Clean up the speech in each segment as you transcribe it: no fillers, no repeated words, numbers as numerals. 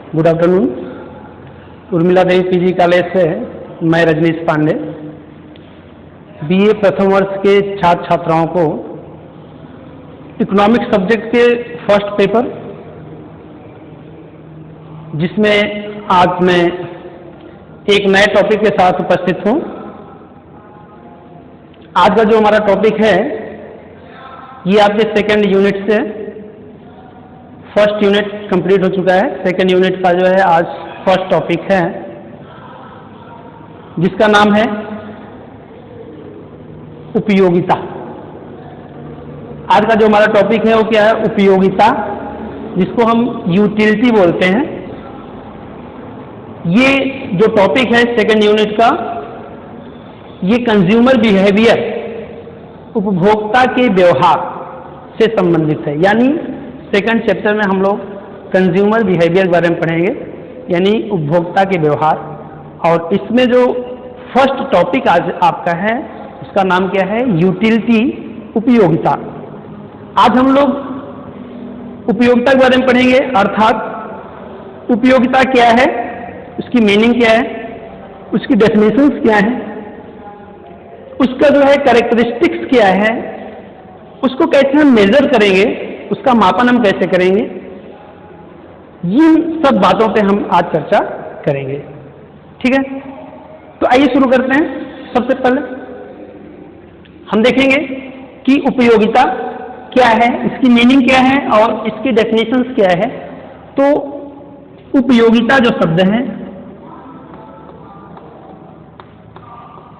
Good afternoon. Urmila Devi PG college से मैं Rajneesh Pandey BA प्रथम वर्ष के छात्र छात्राओं को इकोनॉमिक्स सब्जेक्ट के फर्स्ट पेपर, जिसमें आज मैं एक नए टॉपिक के साथ उपस्थित हूँ। आज का जो हमारा टॉपिक है ये आपके सेकेंड यूनिट से, फर्स्ट यूनिट कंप्लीट हो चुका है। सेकेंड यूनिट का जो है आज फर्स्ट टॉपिक है, जिसका नाम है उपयोगिता। आज का जो हमारा टॉपिक है वो क्या है? उपयोगिता, जिसको हम यूटिलिटी बोलते हैं। ये जो टॉपिक है सेकेंड यूनिट का, ये कंज्यूमर बिहेवियर, उपभोक्ता के व्यवहार से संबंधित है। यानी सेकंड चैप्टर में हम लोग कंज्यूमर बिहेवियर के बारे में पढ़ेंगे, यानी उपभोक्ता के व्यवहार। और इसमें जो फर्स्ट टॉपिक आज आपका है उसका नाम क्या है? यूटिलिटी, उपयोगिता। आज हम लोग उपयोगिता के बारे में पढ़ेंगे, अर्थात उपयोगिता क्या है, उसकी मीनिंग क्या है, उसकी डेफिनेशंस क्या है, उसका जो है कैरेक्टरिस्टिक्स क्या है, उसको कैसे हम मेजर करेंगे, उसका मापन हम कैसे करेंगे, इन सब बातों पे हम आज चर्चा करेंगे। ठीक है, तो आइए शुरू करते हैं। सबसे पहले हम देखेंगे कि उपयोगिता क्या है, इसकी मीनिंग क्या है और इसकी डेफिनेशंस क्या है। तो उपयोगिता जो शब्द है,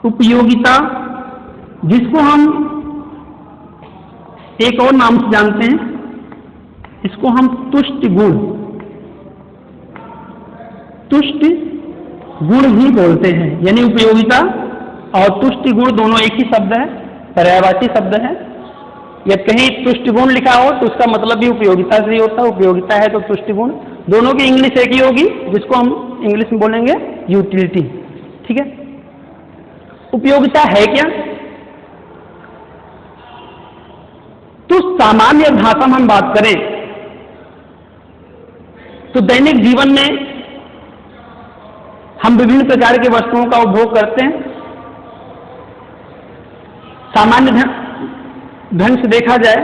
उपयोगिता जिसको हम एक और नाम से जानते हैं, इसको हम तुष्टि गुण, तुष्टि गुण ही बोलते हैं। यानी उपयोगिता और तुष्टि गुण दोनों एक ही शब्द है, पर्यायवाची शब्द है। या कहीं तुष्टि गुण लिखा हो तो उसका मतलब भी उपयोगिता से ही होता है। उपयोगिता है तो तुष्टि गुण, दोनों की इंग्लिश एक ही होगी, जिसको हम इंग्लिश में बोलेंगे यूटिलिटी। ठीक है, उपयोगिता है क्या? तो सामान्य भाषा में हम बात करें तो दैनिक जीवन में हम विभिन्न प्रकार की वस्तुओं का उपभोग करते हैं। सामान्य ढंग से देखा जाए,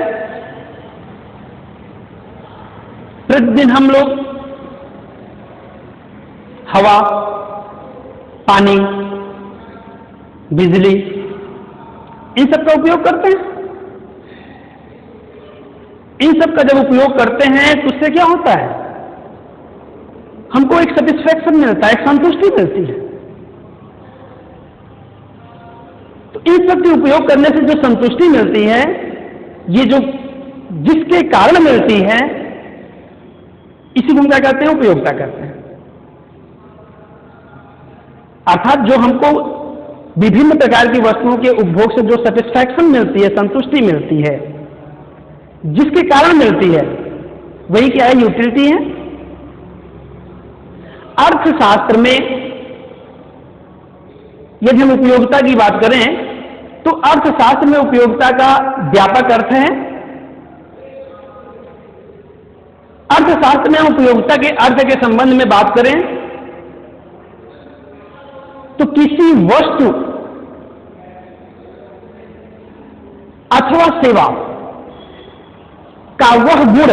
प्रतिदिन हम लोग हवा, पानी, बिजली, इन सब का उपयोग करते हैं। इन सब का जब उपयोग करते हैं तो उससे क्या होता है? हमको एक सेटिस्फैक्शन मिलता है, एक संतुष्टि मिलती है। तो इन सब के उपयोग करने से जो संतुष्टि मिलती है, ये जो जिसके कारण मिलती है, इसी को हम क्या कहते हैं? उपयोगिता कहते हैं। अर्थात जो हमको विभिन्न प्रकार की वस्तुओं के उपभोग से जो सेटिस्फैक्शन मिलती है, संतुष्टि मिलती है, जिसके कारण मिलती है, वही क्या है? यूटिलिटी है। अर्थशास्त्र में यदि हम उपयोगिता की बात करें तो अर्थशास्त्र में उपयोगिता का व्यापक अर्थ है। अर्थशास्त्र में हम उपयोगिता के अर्थ के संबंध में बात करें तो किसी वस्तु अथवा सेवा का वह गुण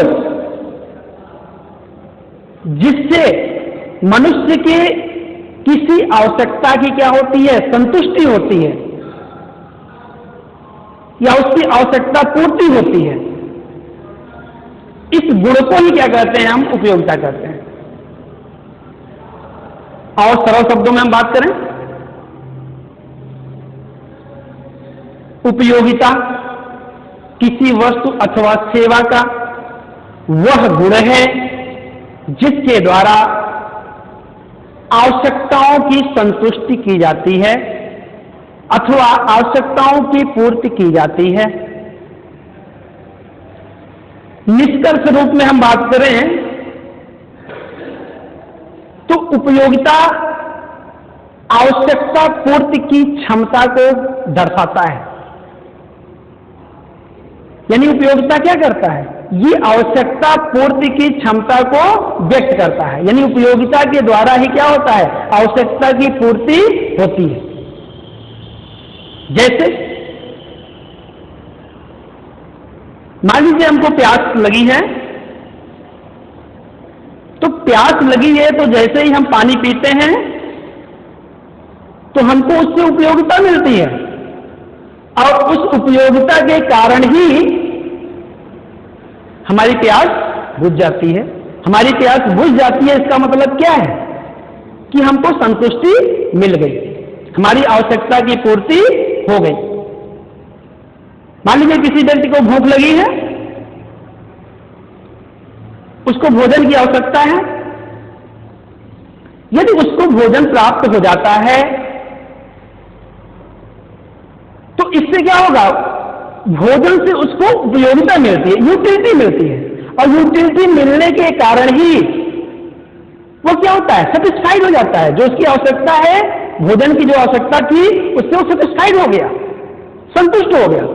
जिससे मनुष्य के किसी आवश्यकता की क्या होती है? संतुष्टि होती है, या उसकी आवश्यकता पूर्ति होती है। इस गुण को ही क्या कहते हैं? हम उपयोगिता कहते हैं। और सरल शब्दों में हम बात करें, उपयोगिता किसी वस्तु अथवा सेवा का वह गुण है जिसके द्वारा आवश्यकताओं की संतुष्टि की जाती है अथवा आवश्यकताओं की पूर्ति की जाती है। निष्कर्ष रूप में हम बात करें तो उपयोगिता आवश्यकता पूर्ति की क्षमता को दर्शाता है। यानी उपयोगिता क्या करता है? ये आवश्यकता पूर्ति की क्षमता को व्यक्त करता है, यानी उपयोगिता के द्वारा ही क्या होता है, आवश्यकता की पूर्ति होती है। जैसे मान लीजिए हमको प्यास लगी है, तो प्यास लगी है तो जैसे ही हम पानी पीते हैं तो हमको उससे उपयोगिता मिलती है, और उस उपयोगिता के कारण ही हमारी प्यास बुझ जाती है। हमारी प्यास बुझ जाती है, इसका मतलब क्या है कि हमको संतुष्टि मिल गई, हमारी आवश्यकता की पूर्ति हो गई। मान लीजिए किसी व्यक्ति को भूख लगी है, उसको भोजन की आवश्यकता है, यदि उसको भोजन प्राप्त हो जाता है तो इससे क्या होगा, भोजन से उसको उपयोगिता मिलती है, यूटिलिटी मिलती है, और यूटिलिटी मिलने के कारण ही वो क्या होता है, सेटिस्फाइड हो जाता है। जो उसकी आवश्यकता है, भोजन की जो आवश्यकता थी, उससे वो सेटिस्फाइड हो गया, संतुष्ट हो गया,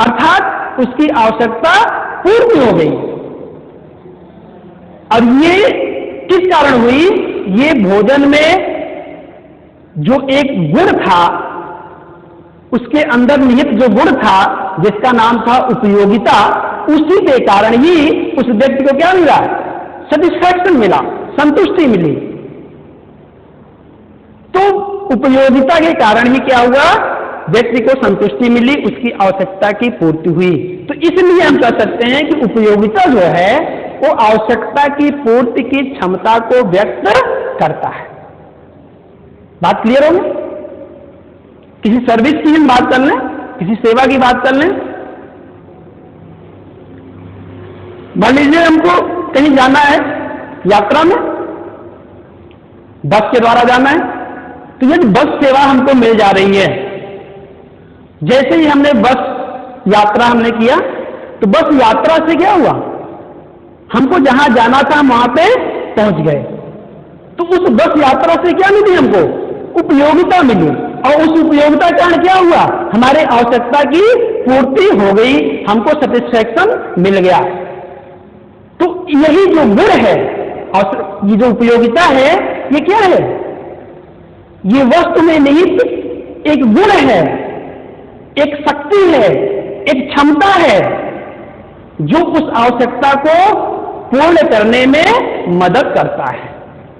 अर्थात उसकी आवश्यकता पूर्ण हो गई। और ये किस कारण हुई, ये भोजन में जो एक गुण था, उसके अंदर निहित जो गुण था जिसका नाम था उपयोगिता, उसी के कारण ही उस व्यक्ति को क्या मिला, सेटिस्फैक्शन मिला, संतुष्टि मिली। तो उपयोगिता के कारण ही क्या हुआ, व्यक्ति को संतुष्टि मिली, उसकी आवश्यकता की पूर्ति हुई। तो इसलिए हम कह सकते हैं कि उपयोगिता जो है वो आवश्यकता की पूर्ति की क्षमता को व्यक्त करता है। बात क्लियर होगी? किसी सर्विस की हम बात कर लें, किसी सेवा की बात कर लें, मान लीजिए हमको कहीं जाना है यात्रा में, बस के द्वारा जाना है, तो यदि बस सेवा हमको मिल जा रही है, जैसे ही हमने बस यात्रा हमने किया, तो बस यात्रा से क्या हुआ, हमको जहां जाना था वहां पे पहुंच गए। तो उस बस यात्रा से क्या मिली, हमको उपयोगिता मिली, और उस उपयोगिता के कारण क्या हुआ, हमारे आवश्यकता की पूर्ति हो गई, हमको सेटिस्फैक्शन मिल गया। तो यही जो गुण है, और ये जो उपयोगिता है, ये क्या है, ये वस्तु में निहित एक गुण है, एक शक्ति है, एक क्षमता है, जो उस आवश्यकता को पूर्ण करने में मदद करता है।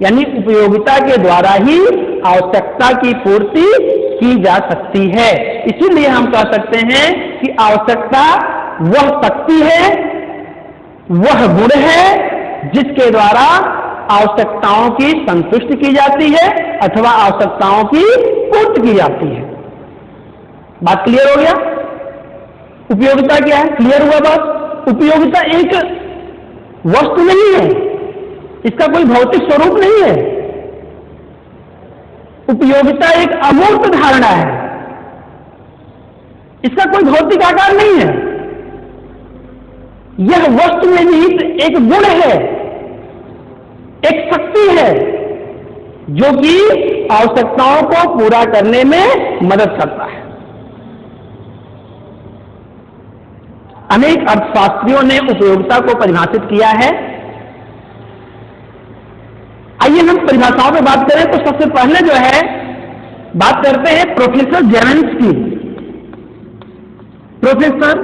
यानी उपयोगिता के द्वारा ही आवश्यकता की पूर्ति की जा सकती है। इसीलिए हम कह सकते हैं कि आवश्यकता वह शक्ति है, वह गुण है, जिसके द्वारा आवश्यकताओं की संतुष्टि की जाती है अथवा आवश्यकताओं की पूर्ति की जाती है। बात क्लियर हो गया? उपयोगिता क्या है, क्लियर हुआ बात? उपयोगिता एक वस्तु नहीं है, इसका कोई भौतिक स्वरूप नहीं है। उपयोगिता एक अमूर्त धारणा है, इसका कोई भौतिक आकार नहीं है। यह वस्तु में निहित एक गुण है, एक शक्ति है, जो कि आवश्यकताओं को पूरा करने में मदद करता है। अनेक अर्थशास्त्रियों ने उपयोगिता को परिभाषित किया है। आइए हम परिभाषाओं पे बात करें तो सबसे पहले जो है बात करते हैं प्रोफेसर जेवंस की। प्रोफेसर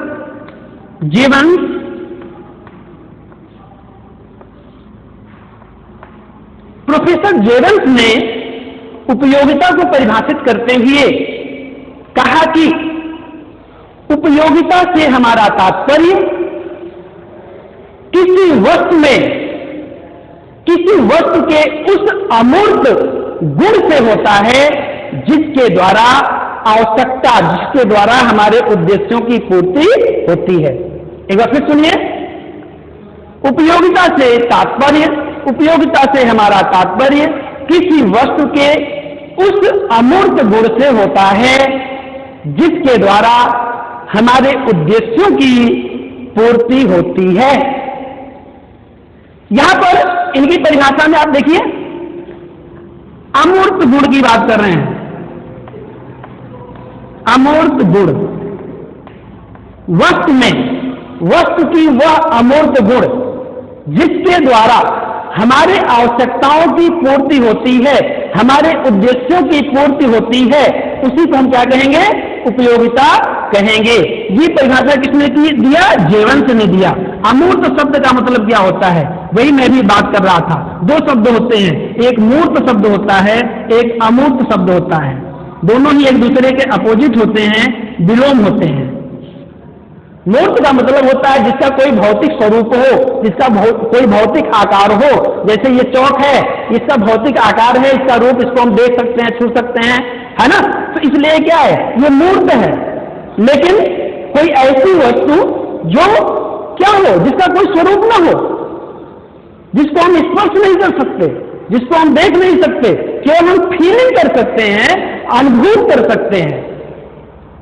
जेवंस ने उपयोगिता को परिभाषित करते हुए कहा कि उपयोगिता से हमारा तात्पर्य किसी वस्तु के उस अमूर्त गुण से होता है जिसके द्वारा आवश्यकता, जिसके द्वारा हमारे उद्देश्यों की पूर्ति होती है। एक बार फिर सुनिए, उपयोगिता से हमारा तात्पर्य किसी वस्तु के उस अमूर्त गुण से होता है जिसके द्वारा हमारे उद्देश्यों की पूर्ति होती है। यहां पर इनकी परिभाषा में आप देखिए, अमूर्त गुण की बात कर रहे हैं। अमूर्त गुण वस्तु में वस्तु की वह अमूर्त गुण जिसके द्वारा हमारे आवश्यकताओं की पूर्ति होती है, हमारे उद्देश्यों की पूर्ति होती है, उसी को हम क्या कहेंगे? उपयोगिता कहेंगे। ये परिभाषा किसने दिया? जेवंश ने दिया। अमूर्त शब्द का मतलब क्या होता है? वही मैं भी बात कर रहा था। दो शब्द होते हैं, एक मूर्त शब्द होता है, एक अमूर्त शब्द होता है। दोनों ही एक दूसरे के अपोजिट होते हैं, विलोम होते हैं। मूर्त का मतलब होता है जिसका कोई भौतिक स्वरूप हो, जिसका कोई भौतिक आकार हो। जैसे ये चौक है, इसका भौतिक आकार है, इसका रूप, इसको हम देख सकते हैं, छू सकते हैं, है ना? तो इसलिए क्या है? ये मूर्त है। लेकिन कोई ऐसी वस्तु जो क्या हो, जिसका कोई स्वरूप ना हो, जिसको हम स्पर्श नहीं कर सकते, जिसको हम देख नहीं सकते, केवल हम फीलिंग कर सकते हैं, अनुभूत कर सकते हैं,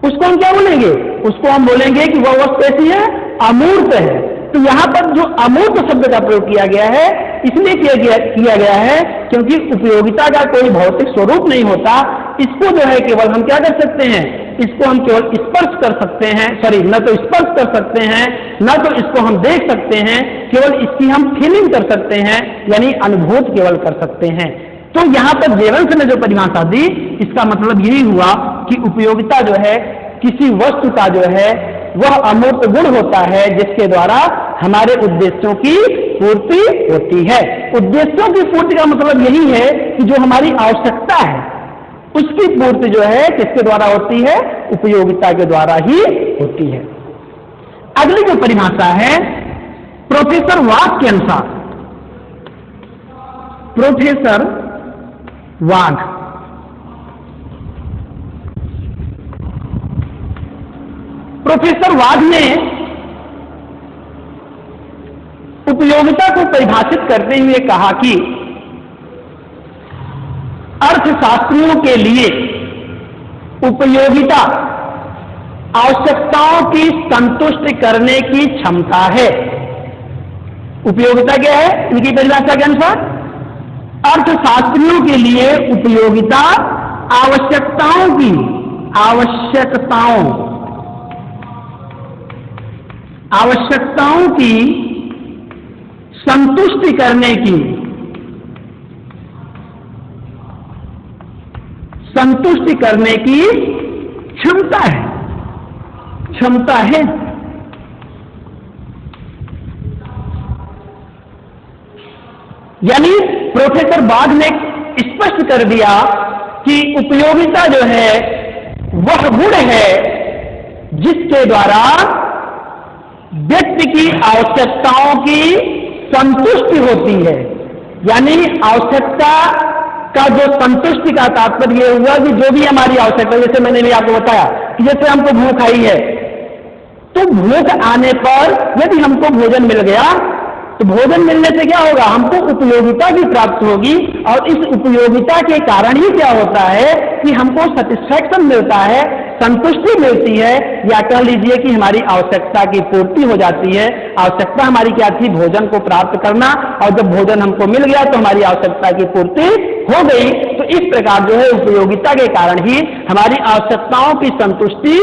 उसको हम क्या बोलेंगे? उसको हम बोलेंगे कि वह वस्तु कैसी है? अमूर्त है। तो यहां पर जो अमूर्त शब्द का प्रयोग किया गया है, इसलिए किया गया है क्योंकि उपयोगिता का कोई भौतिक स्वरूप नहीं होता। इसको जो है केवल हम क्या कर सकते हैं? इसको हम केवल स्पर्श कर सकते हैं, न तो स्पर्श कर सकते हैं, न तो इसको हम देख सकते हैं, केवल इसकी हम फीलिंग कर सकते हैं, यानी अनुभूत केवल कर सकते हैं। तो यहां पर जेवंश ने जो परिभाषा दी, इसका मतलब यही हुआ कि उपयोगिता जो है किसी वस्तु का जो है वह अमूर्त गुण होता है जिसके द्वारा हमारे उद्देश्यों की पूर्ति होती है। उद्देश्यों की पूर्ति का मतलब यही है कि जो हमारी आवश्यकता है उसकी पूर्ति जो है किसके द्वारा होती है? उपयोगिता के द्वारा ही होती है। अगली जो परिभाषा है प्रोफेसर वाघ के अनुसार, प्रोफेसर वाघ ने उपयोगिता को परिभाषित करते हुए कहा कि अर्थशास्त्रियों के लिए उपयोगिता आवश्यकताओं की संतुष्टि करने की क्षमता है। उपयोगिता क्या है? इनकी परिभाषा के अनुसार अर्थशास्त्रियों के लिए उपयोगिता आवश्यकताओं की संतुष्टि करने की क्षमता है। यानी प्रोफेसर बाघ ने स्पष्ट कर दिया कि उपयोगिता जो है वह गुण है जिसके द्वारा व्यक्ति की आवश्यकताओं की संतुष्टि होती है। यानी आवश्यकता का जो संतुष्टि का तात्पर्य यह हुआ कि जो भी हमारी आवश्यकता, जैसे मैंने भी आपको बताया कि जैसे हमको भूख आई है, तो भूख आने पर यदि हमको भोजन मिल गया तो भोजन मिलने से क्या होगा? हमको उपयोगिता भी प्राप्त होगी, और इस उपयोगिता के कारण ही क्या होता है कि हमको सेटिस्फैक्शन मिलता है, संतुष्टि मिलती है, या कह लीजिए कि हमारी आवश्यकता की पूर्ति हो जाती है। आवश्यकता हमारी क्या थी? भोजन को प्राप्त करना, और जब भोजन हमको मिल गया तो हमारी आवश्यकता की पूर्ति हो गई। तो इस प्रकार जो है उपयोगिता के कारण ही हमारी आवश्यकताओं की संतुष्टि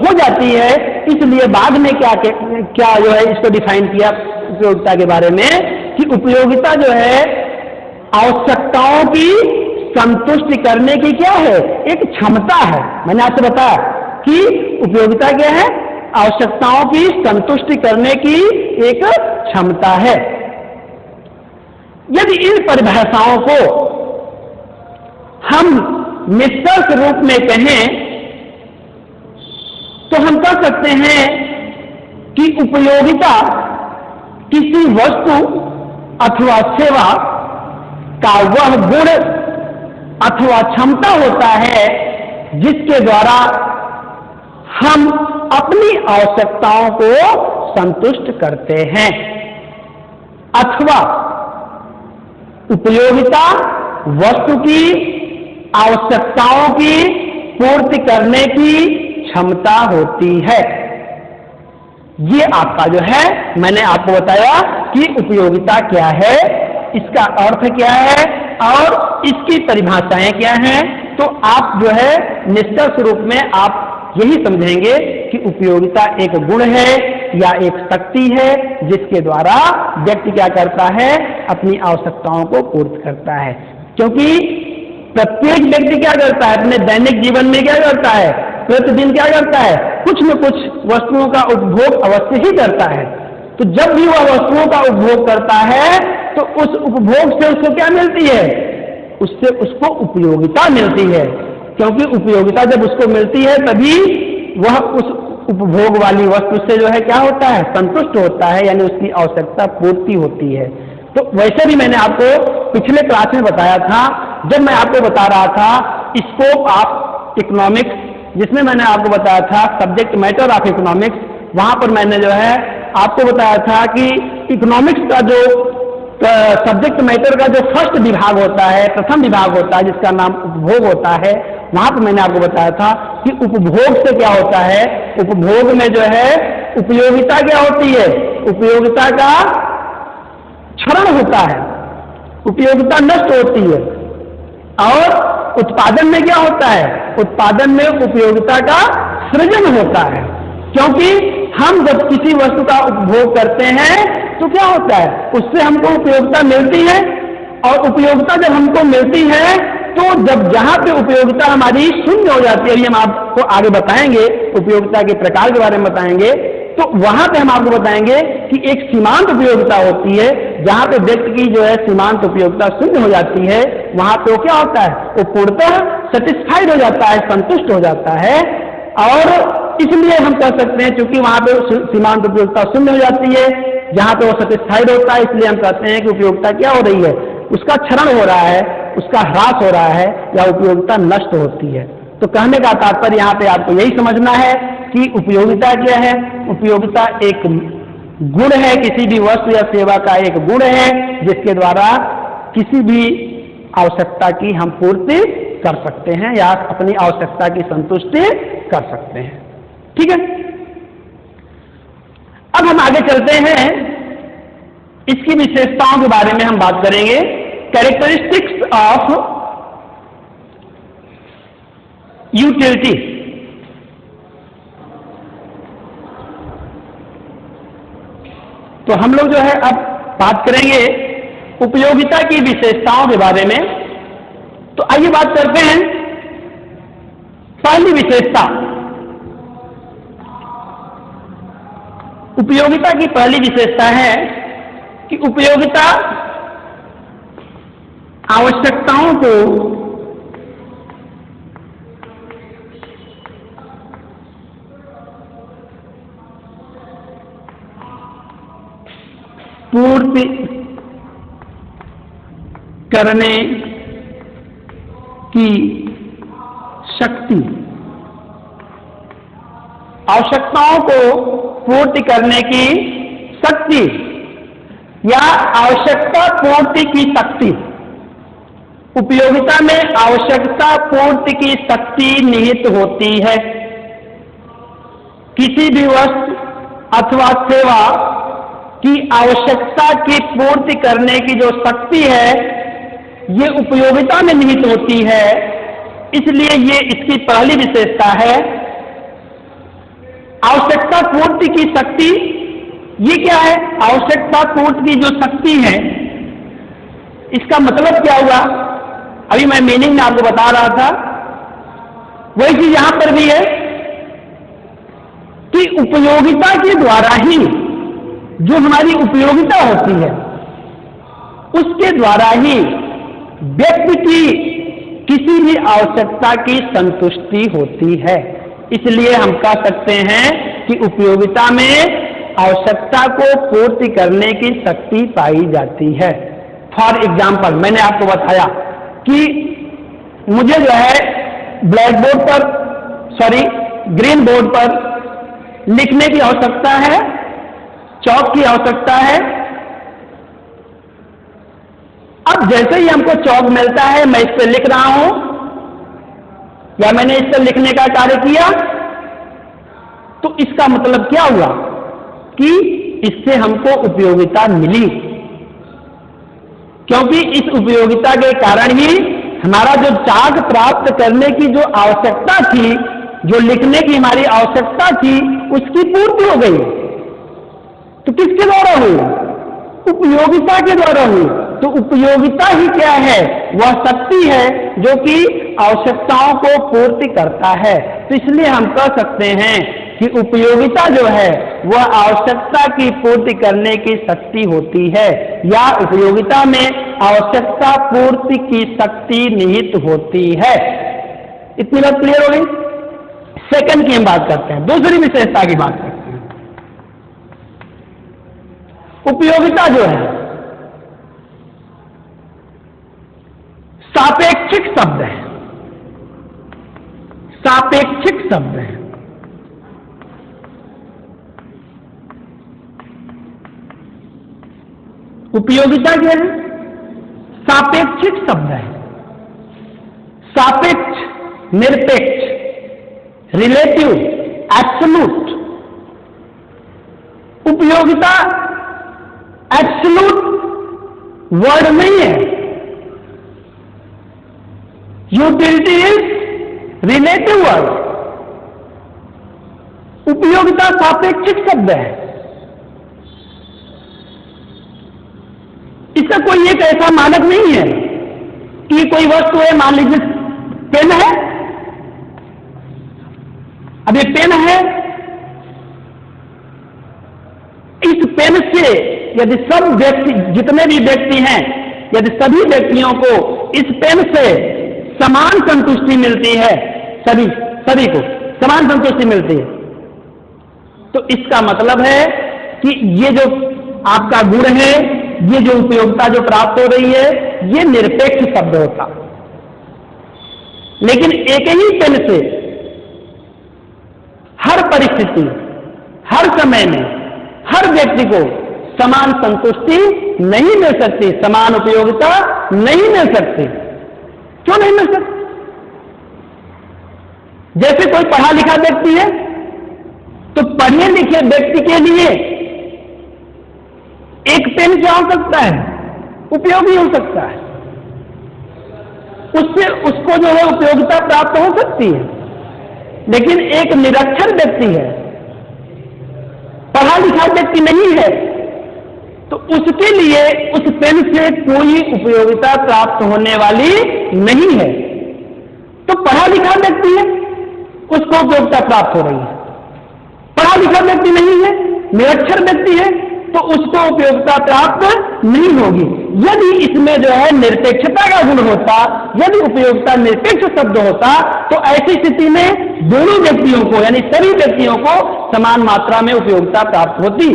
हो जाती है। इसलिए बाद में क्या जो है इसको डिफाइन किया उपयोगिता के बारे में कि उपयोगिता जो है आवश्यकताओं की संतुष्टि करने की क्या है? एक क्षमता है। मैंने आपसे बताया कि उपयोगिता क्या है? आवश्यकताओं की संतुष्टि करने की एक क्षमता है। यदि इन परिभाषाओं को हम निष्कर्ष रूप में कहें तो हम कह सकते हैं कि उपयोगिता किसी वस्तु अथवा सेवा का वह गुण अथवा क्षमता होता है जिसके द्वारा हम अपनी आवश्यकताओं को संतुष्ट करते हैं। अथवा उपयोगिता वस्तु की आवश्यकताओं की पूर्ति करने की क्षमता होती है। ये आपका जो है मैंने आपको बताया कि उपयोगिता क्या है, इसका अर्थ क्या है और इसकी परिभाषाएं क्या हैं। तो आप जो है निष्कर्ष रूप में आप यही समझेंगे कि उपयोगिता एक गुण है या एक शक्ति है जिसके द्वारा व्यक्ति क्या करता है, अपनी आवश्यकताओं को पूर्ण करता है। क्योंकि प्रत्येक व्यक्ति क्या करता है, अपने दैनिक जीवन में क्या करता है, प्रतिदिन क्या करता है, कुछ न कुछ वस्तुओं का उपभोग अवश्य ही करता है। तो जब भी वह वस्तुओं का उपभोग करता है तो उस उपभोग से उसको क्या मिलती है, उससे उसको उपयोगिता मिलती है। क्योंकि उपयोगिता जब उसको मिलती है तभी वह उस उपभोग वाली वस्तु से जो है क्या होता है, संतुष्ट होता है, यानी उसकी आवश्यकता पूर्ति होती है। तो वैसे भी मैंने आपको पिछले क्लास में बताया था, जब मैं आपको बता रहा था स्कोप ऑफ इकोनॉमिक्स, जिसमें मैंने आपको बताया था सब्जेक्ट मैटर ऑफ इकोनॉमिक्स, वहां पर मैंने जो है आपको बताया था कि इकोनॉमिक्स का जो सब्जेक्ट मैटर का जो फर्स्ट विभाग होता है, प्रथम विभाग होता है, जिसका नाम उपभोग होता है, वहां पर मैंने आपको बताया था कि उपभोग से क्या होता है, उपभोग में जो है उपयोगिता क्या होती है, उपयोगिता का क्षरण होता है, उपयोगिता नष्ट होती है। और उत्पादन में क्या होता है, उत्पादन में उपयोगिता का सृजन होता है। क्योंकि हम जब किसी वस्तु का उपभोग करते हैं तो क्या होता है, उससे हमको उपयोगिता मिलती है, और उपयोगिता जब हमको मिलती है तो जब जहां पे उपयोगिता हमारी शून्य हो जाती है, अभी हम आपको आगे बताएंगे उपयोगिता के प्रकार के बारे में बताएंगे, तो वहां पे हम आपको बताएंगे कि एक सीमांत उपयोगिता होती है, जहां पे व्यक्ति की जो है सीमांत उपयोगिता शून्य हो जाती है, वहां पे वो क्या होता है, वो पूर्णतः सेटिस्फाइड हो जाता है, संतुष्ट हो जाता है। और इसलिए हम कह सकते हैं क्योंकि वहां पे सीमांत उपयोगिता शून्य हो जाती है, जहां पे वो सेटिस्फाइड होता है, इसलिए हम कहते हैं कि उपयोगिता क्या हो रही है, उसका क्षरण हो रहा है, उसका ह्रास हो रहा है, या उपयोगिता नष्ट होती है। तो कहने का तात्पर्य यहाँ पे आपको यही समझना है कि उपयोगिता क्या है। उपयोगिता एक गुण है, किसी भी वस्तु या सेवा का एक गुण है जिसके द्वारा किसी भी आवश्यकता की हम पूर्ति कर सकते हैं या अपनी आवश्यकता की संतुष्टि कर सकते हैं। ठीक है, अब हम आगे चलते हैं, इसकी विशेषताओं के बारे में हम बात करेंगे। Characteristics of utility. तो हम लोग जो है अब बात करेंगे उपयोगिता की विशेषताओं के बारे में। तो आइए बात करते हैं पहली विशेषता। उपयोगिता की पहली विशेषता है कि उपयोगिता आवश्यकताओं को पूर्ति करने की शक्ति, आवश्यकताओं को पूर्ति करने की शक्ति या आवश्यकता पूर्ति की शक्ति। उपयोगिता में आवश्यकता पूर्ति की शक्ति निहित होती है। किसी भी वस्तु अथवा सेवा की आवश्यकता की पूर्ति करने की जो शक्ति है ये उपयोगिता में निहित होती है, इसलिए ये इसकी पहली विशेषता है। आवश्यकता पूर्ति की शक्ति, ये क्या है, आवश्यकता पूर्ति की जो शक्ति है इसका मतलब क्या हुआ, अभी मैं मीनिंग में आपको बता रहा था, वही चीज यहां पर भी है कि उपयोगिता के द्वारा ही जो हमारी उपयोगिता होती है उसके द्वारा ही व्यक्ति की किसी भी आवश्यकता की संतुष्टि होती है। इसलिए हम कह सकते हैं कि उपयोगिता में आवश्यकता को पूर्ति करने की शक्ति पाई जाती है। फॉर एग्जाम्पल, मैंने आपको बताया कि मुझे जो है ब्लैक बोर्ड पर, सॉरी ग्रीन बोर्ड पर लिखने की आवश्यकता है, चौक की आवश्यकता है। अब जैसे ही हमको चौक मिलता है, मैं इस पर लिख रहा हूं या मैंने इस पर लिखने का कार्य किया, तो इसका मतलब क्या हुआ कि इससे हमको उपयोगिता मिली, क्योंकि इस उपयोगिता के कारण ही हमारा जो चार्ट प्राप्त करने की जो आवश्यकता थी, जो लिखने की हमारी आवश्यकता थी, उसकी पूर्ति हो गई। तो किसके द्वारा हुई? उपयोगिता के द्वारा हुई। तो उपयोगिता ही क्या है? वह शक्ति है जो कि आवश्यकताओं को पूर्ति करता है। तो इसलिए हम कह सकते हैं कि उपयोगिता जो है वह आवश्यकता की पूर्ति करने की शक्ति होती है, या उपयोगिता में आवश्यकता पूर्ति की शक्ति निहित होती है। इतनी बात क्लियर हो गई? सेकंड की हम बात करते हैं, दूसरी विशेषता की बात करते हैं। उपयोगिता जो है सापेक्षिक शब्द है, सापेक्षिक शब्द है। उपयोगिता क्या है? सापेक्षिक शब्द है। सापेक्ष, निरपेक्ष, रिलेटिव, एब्सोल्यूट। उपयोगिता एब्सोल्यूट वर्ड नहीं है। Utility is relative word. उपयोगिता सापेक्षिक शब्द है। इसका कोई एक ऐसा मानक नहीं है कि कोई वस्तु है, मान लीजिए पेन है। अब ये पेन है, इस पेन से यदि सब व्यक्ति, जितने भी व्यक्ति हैं, यदि सभी व्यक्तियों को इस पेन से समान संतुष्टि मिलती है, सभी को समान संतुष्टि मिलती है, तो इसका मतलब है कि ये जो आपका गुण है, ये जो उपयोगिता जो प्राप्त हो रही है, ये निरपेक्ष शब्द होता। लेकिन एक ही पेन से हर परिस्थिति, हर समय में, हर व्यक्ति को समान संतुष्टि नहीं मिल सकती, समान उपयोगिता नहीं मिल सकती। क्यों नहीं मिल सकती? जैसे कोई पढ़ा लिखा व्यक्ति है, तो पढ़े लिखे व्यक्ति के लिए एक पेन क्या हो सकता है? उपयोगी हो सकता है। उससे उसको जो है उपयोगिता प्राप्त हो सकती है। लेकिन एक निरक्षर व्यक्ति है, पढ़ा लिखा व्यक्ति नहीं है, तो उसके लिए उस पेन से कोई उपयोगिता प्राप्त होने वाली नहीं है। तो पढ़ा लिखा व्यक्ति है, उसको उपयोगिता प्राप्त हो रही है। पढ़ा लिखा व्यक्ति नहीं है, निरक्षर व्यक्ति है, तो उसको उपयोगिता प्राप्त नहीं होगी। यदि इसमें जो है निरपेक्षता का गुण होता, यदि उपयोगिता निरपेक्ष शब्द होता, तो ऐसी स्थिति में दोनों व्यक्तियों को, यानी सभी व्यक्तियों को समान मात्रा में उपयोगिता प्राप्त होती।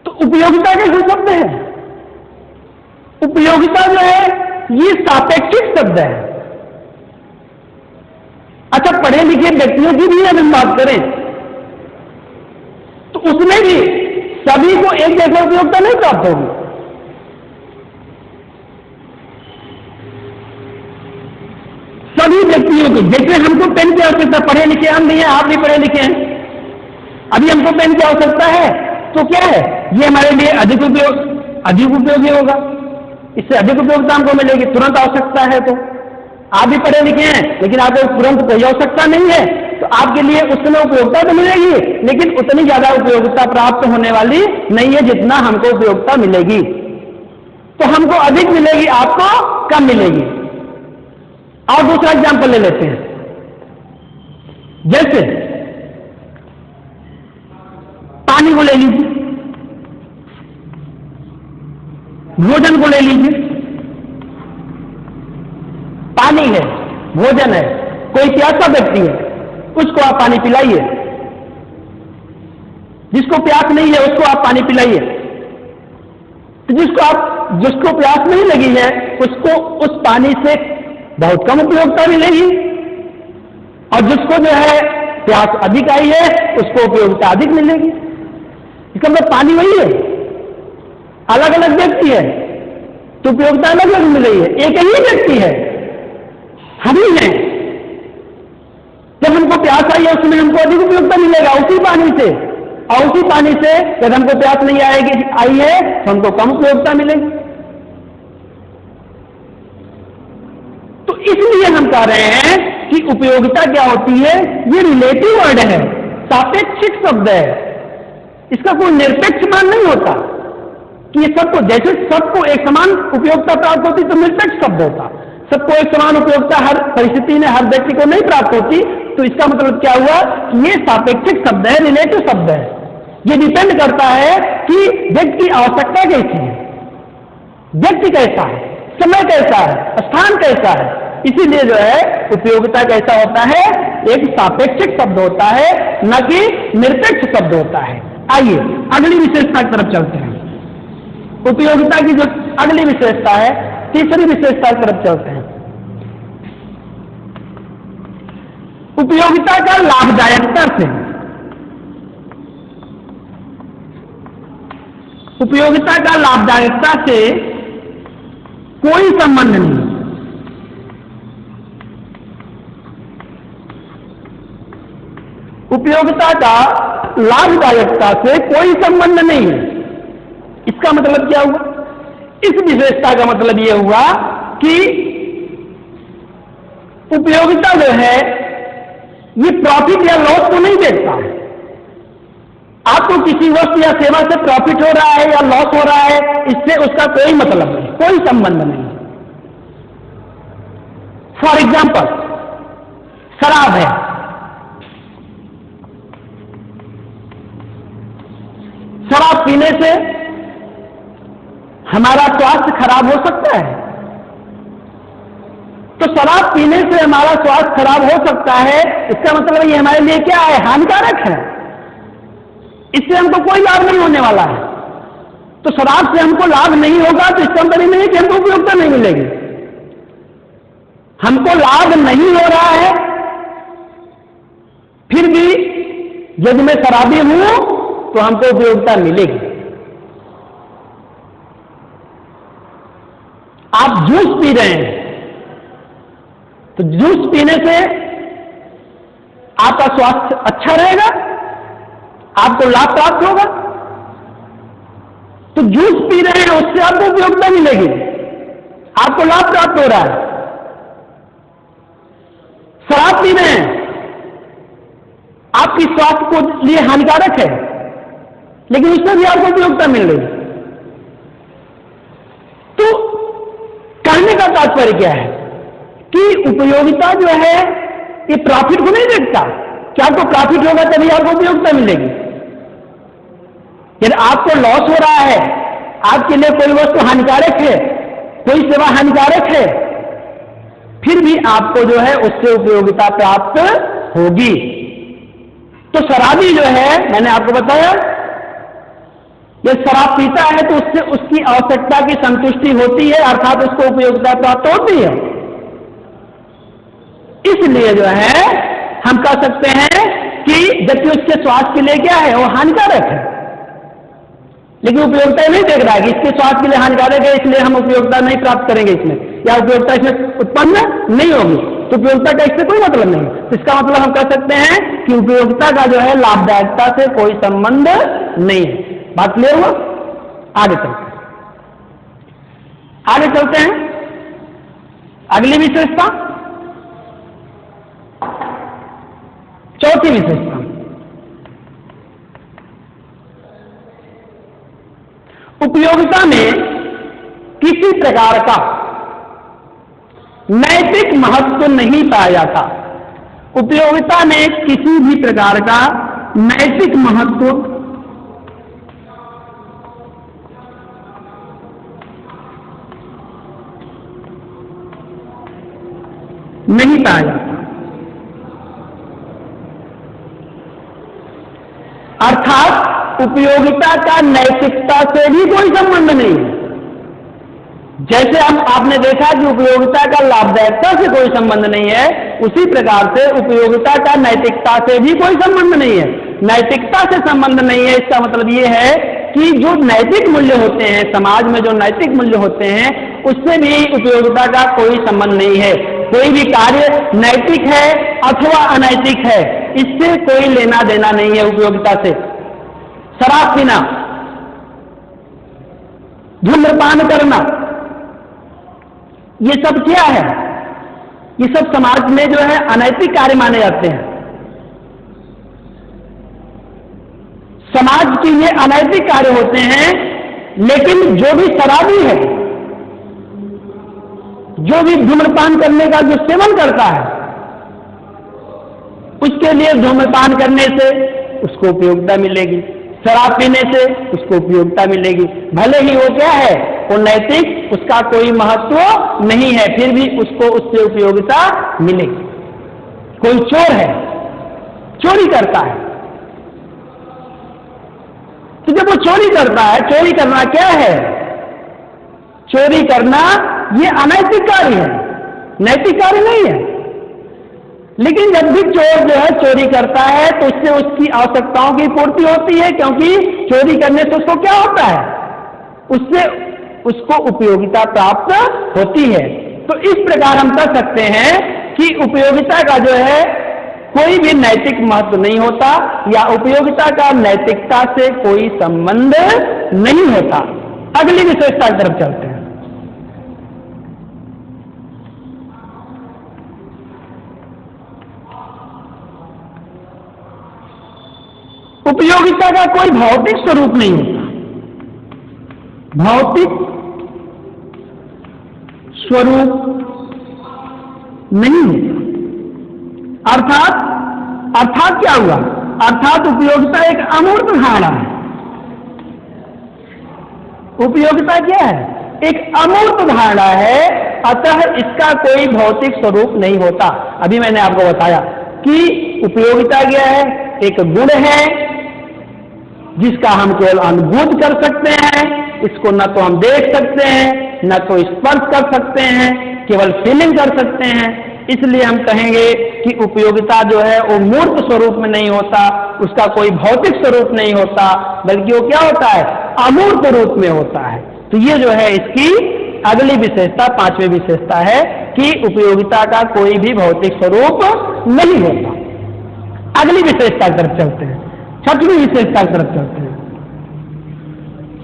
तो उपयोगिता कैसे शब्द है? उपयोगिता जो है ये सापेक्षिक शब्द है। अच्छा, पढ़े लिखे व्यक्तियों की भी हम बात करें तो उसमें भी सभी को एक जैसा उपयोगिता नहीं प्राप्त होगी। सभी व्यक्तियों को, जैसे हमको पेन की आवश्यकता, पढ़े लिखे हम नहीं है, आप भी पढ़े लिखे हैं, अभी हमको पेन की आवश्यकता है, तो क्या है, ये हमारे लिए अधिक उपयोगी होगा। इससे अधिक उपयोगिता हमको मिलेगी, तुरंत आवश्यकता है। तो आप भी पढ़े लिखे हैं, लेकिन आपको तुरंत कोई आवश्यकता नहीं है, तो आपके लिए उस समय उपयोगिता तो मिलेगी, लेकिन उतनी ज्यादा उपयोगिता प्राप्त होने वाली नहीं है जितना हमको उपयोगिता मिलेगी। तो हमको अधिक मिलेगी, आपको कम मिलेगी। और दूसरा एग्जांपल ले लेते हैं। जैसे पानी को ले लीजिए, भोजन को ले लीजिए। पानी है, भोजन है, कोई प्यासा व्यक्ति है, उसको आप पानी पिलाइए। जिसको प्यास नहीं है उसको आप पानी पिलाइए। तो जिसको प्यास नहीं लगी है उसको उस पानी से बहुत कम उपयोगिता मिलेगी, और जिसको जो है प्यास अधिक आई है उसको उपयोगिता अधिक मिलेगी। इसका मतलब पानी वही है, अलग अलग व्यक्ति है तो उपयोगिता अलग अलग मिल रही है। एक ही व्यक्ति है, हम ही हैं। जब हमको प्यास आई है उसमें हमको अधिक उपयोगिता मिलेगा उसी पानी से, और उसी पानी से जब हमको प्यास नहीं आई है तो हमको कम उपयोगिता मिलेगी। तो इसलिए हम कह रहे हैं कि उपयोगिता क्या होती है, ये रिलेटिव वर्ड है। सापेक्षिक शब्द है, इसका कोई निरपेक्ष मान नहीं होता कि ये सबको, जैसे सबको एक समान उपयोगिता प्राप्त होती तो निरपेक्ष शब्द होता, सबको एक समान उपयोगिता हर परिस्थिति में हर व्यक्ति को नहीं प्राप्त होती, तो इसका मतलब क्या हुआ कि ये सापेक्षिक शब्द है, रिलेटिव शब्द है। ये डिपेंड करता है कि व्यक्ति की आवश्यकता कैसी है, व्यक्ति कैसा है, समय कैसा है, स्थान कैसा है, इसीलिए जो है उपयोगिता कैसा होता है, एक सापेक्षिक शब्द होता है, न कि निरपेक्ष शब्द होता है। आइए अगली विशेषता की तरफ चलते हैं। उपयोगिता की जो अगली विशेषता है, तीसरी विशेषता की तरफ चलते हैं। उपयोगिता का लाभदायकता से, उपयोगिता का लाभदायकता से कोई संबंध नहीं। उपयोगिता का लाभदायकता से कोई संबंध नहीं है। इसका मतलब क्या हुआ? इस विशेषता का मतलब यह हुआ कि उपयोगिता जो है ये प्रॉफिट या लॉस को नहीं देखता है। आपको किसी वस्तु या सेवा से प्रॉफिट हो रहा है या लॉस हो रहा है, इससे उसका कोई मतलब नहीं, कोई संबंध नहीं। फॉर एग्जाम्पल, शराब है, शराब पीने से हमारा स्वास्थ्य खराब हो सकता है, तो शराब पीने से हमारा स्वास्थ्य खराब हो सकता है, इसका मतलब ये हमारे लिए क्या है? हानिकारक है, इससे हमको कोई लाभ नहीं होने वाला है। तो शराब से हमको लाभ नहीं होगा तो इसका मतलब नहीं कि हमको उपयोगिता नहीं मिलेगी। हमको लाभ नहीं हो रहा है, फिर भी यदि मैं शराबी हूं तो हमको उपयोगिता मिलेगी। आप जूस पी रहे हैं, तो जूस पीने से आपका स्वास्थ्य अच्छा रहेगा, आपको लाभ प्राप्त होगा। तो जूस पी रहे हैं, उससे आपको उपयोगिता मिलेगी, आपको लाभ प्राप्त हो रहा है। शराब पी रहे हैं, आपकी स्वास्थ्य को लिए हानिकारक है, लेकिन उसमें भी आपको उपयोगिता मिल रही है। तो कहने का तात्पर्य क्या है कि उपयोगिता जो है ये प्रॉफिट को नहीं देखता कि आपको प्रॉफिट होगा तभी आपको उपयोगिता मिलेगी। यदि आपको लॉस हो रहा है, आपके लिए कोई वस्तु हानिकारक है, कोई सेवा हानिकारक है, फिर भी आपको जो है उससे उपयोगिता प्राप्त होगी। तो शराबी जो है, मैंने आपको बताया, यदि शराब पीता है तो उससे उसकी आवश्यकता की संतुष्टि होती है, अर्थात उसको उपयोगिता प्राप्त होती है। इसलिए जो है हम कह सकते हैं कि जबकि उसके स्वास्थ्य के लिए क्या है, वो हानिकारक है, लेकिन उपयोगिता नहीं देख रहा है कि इसके स्वास्थ्य के लिए हानिकारक है, इसलिए हम उपयोगिता नहीं प्राप्त करेंगे इसमें, या उपयोगिता इसमें उत्पन्न नहीं होगी, तो उपयोगिता का इससे कोई मतलब नहीं। तो इसका मतलब हम कह सकते हैं कि उपयोगिता का जो है लाभदायकता से कोई संबंध नहीं है। बात क्लियर हुआ? आगे चलते हैं, आगे चलते हैं। अगली विशेषता, चौथी विशेषता, उपयोगिता में किसी प्रकार का नैतिक महत्व नहीं पाया जाता। उपयोगिता में किसी भी प्रकार का नैतिक महत्व नहीं पाया जाता, अर्थात उपयोगिता का नैतिकता से भी कोई संबंध नहीं है। जैसे आपने देखा कि उपयोगिता का लाभदायकता से कोई संबंध नहीं है, उसी प्रकार से उपयोगिता का नैतिकता से भी कोई संबंध नहीं है। नैतिकता से संबंध नहीं है, इसका मतलब यह है कि जो नैतिक मूल्य होते हैं, समाज में जो नैतिक मूल्य होते हैं, उससे भी उपयोगिता का कोई संबंध नहीं है। कोई भी कार्य नैतिक है अथवा अनैतिक है, इससे कोई लेना देना नहीं है उपयोगिता से। शराब पीना, धूम्रपान करना, ये सब क्या है? ये सब समाज में जो है अनैतिक कार्य माने जाते हैं। समाज के लिए अनैतिक कार्य होते हैं, लेकिन जो भी शराबी है, जो भी धूम्रपान करने का जो सेवन करता है, उसके लिए धूम्रपान करने से उसको उपयोगिता मिलेगी, शराब पीने से उसको उपयोगिता मिलेगी, भले ही वो क्या है, वो नैतिक, उसका कोई महत्व नहीं है, फिर भी उसको उससे उपयोगिता मिलेगी। कोई चोर है, चोरी करता है, तो जब वो चोरी करता है, चोरी करना क्या है? चोरी करना ये अनैतिक कार्य है, नैतिक कार्य नहीं है। लेकिन जब भी चोर जो है चोरी करता है तो उससे उसकी आवश्यकताओं की पूर्ति होती है, क्योंकि चोरी करने से उसको क्या होता है, उससे उसको उपयोगिता प्राप्त होती है। तो इस प्रकार हम कह सकते हैं कि उपयोगिता का जो है कोई भी नैतिक महत्व नहीं होता, या उपयोगिता का नैतिकता से कोई संबंध नहीं होता। अगली विशेषता की तरफ चलते हैं। उपयोगिता का कोई भौतिक स्वरूप नहीं होता, भौतिक स्वरूप नहीं होता। अर्थात क्या हुआ? अर्थात उपयोगिता एक अमूर्त धारणा है। उपयोगिता क्या है? एक अमूर्त धारणा है, अतः इसका कोई भौतिक स्वरूप नहीं होता। अभी मैंने आपको बताया कि उपयोगिता क्या है, एक गुण है जिसका हम केवल अनुभूत कर सकते हैं, इसको न तो हम देख सकते हैं, न तो स्पर्श कर सकते हैं, केवल फीलिंग कर सकते हैं। इसलिए हम कहेंगे कि उपयोगिता जो है वो मूर्त स्वरूप में नहीं होता, उसका कोई भौतिक स्वरूप नहीं होता, बल्कि वो क्या होता है, अमूर्त रूप में होता है। तो ये जो है इसकी अगली विशेषता, पांचवी विशेषता है कि उपयोगिता का कोई भी भौतिक स्वरूप नहीं होता। अगली विशेषता की तरफ चलते हैं, छठवीं विशेषता की तरफ चलते हैं।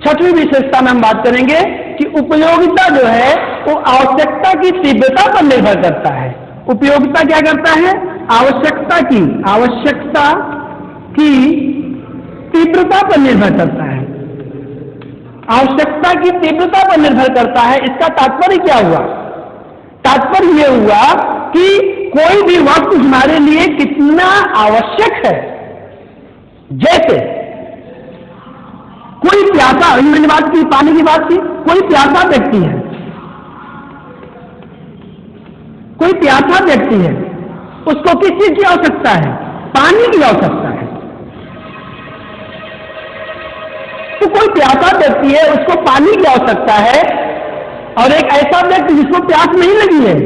छठवीं विशेषता में हम बात करेंगे कि उपयोगिता जो है वो आवश्यकता की तीव्रता पर निर्भर करता है। उपयोगिता क्या करता है? आवश्यकता की तीव्रता पर निर्भर करता है। आवश्यकता की तीव्रता पर निर्भर करता है। इसका तात्पर्य क्या हुआ? तात्पर्य यह हुआ कि कोई भी वस्तु हमारे लिए कितना आवश्यक है। जैसे कोई प्यासा, मैंने बात की, पानी की बात की, कोई प्यासा व्यक्ति है, कोई प्यासा व्यक्ति है, उसको किस चीज की आवश्यकता है? पानी की आवश्यकता है। तो कोई प्यासा व्यक्ति है, उसको पानी की आवश्यकता है, और एक ऐसा व्यक्ति जिसको प्यास नहीं लगी है,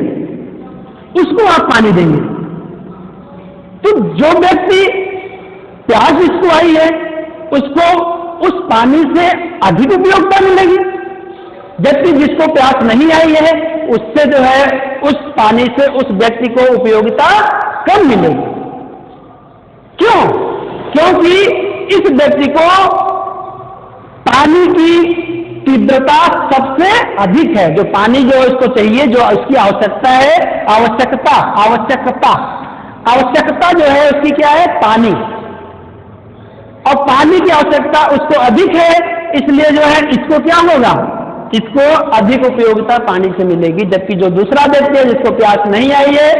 उसको आप पानी देंगे, तो जो व्यक्ति प्यास जिसको आई है उसको उस पानी से अधिक उपयोगिता मिलेगी, जबकि जिसको प्यास नहीं आई है उससे जो है उस पानी से उस व्यक्ति को उपयोगिता कम मिलेगी। क्यों? क्योंकि इस व्यक्ति को पानी की तीव्रता सबसे अधिक है। जो पानी जो इसको चाहिए, जो इसकी आवश्यकता है, आवश्यकता जो है उसकी क्या है? पानी। और पानी की आवश्यकता उसको अधिक है, इसलिए जो है इसको क्या होगा? इसको अधिक उपयोगिता पानी से मिलेगी, जबकि जो दूसरा व्यक्ति है जिसको प्यास नहीं आई है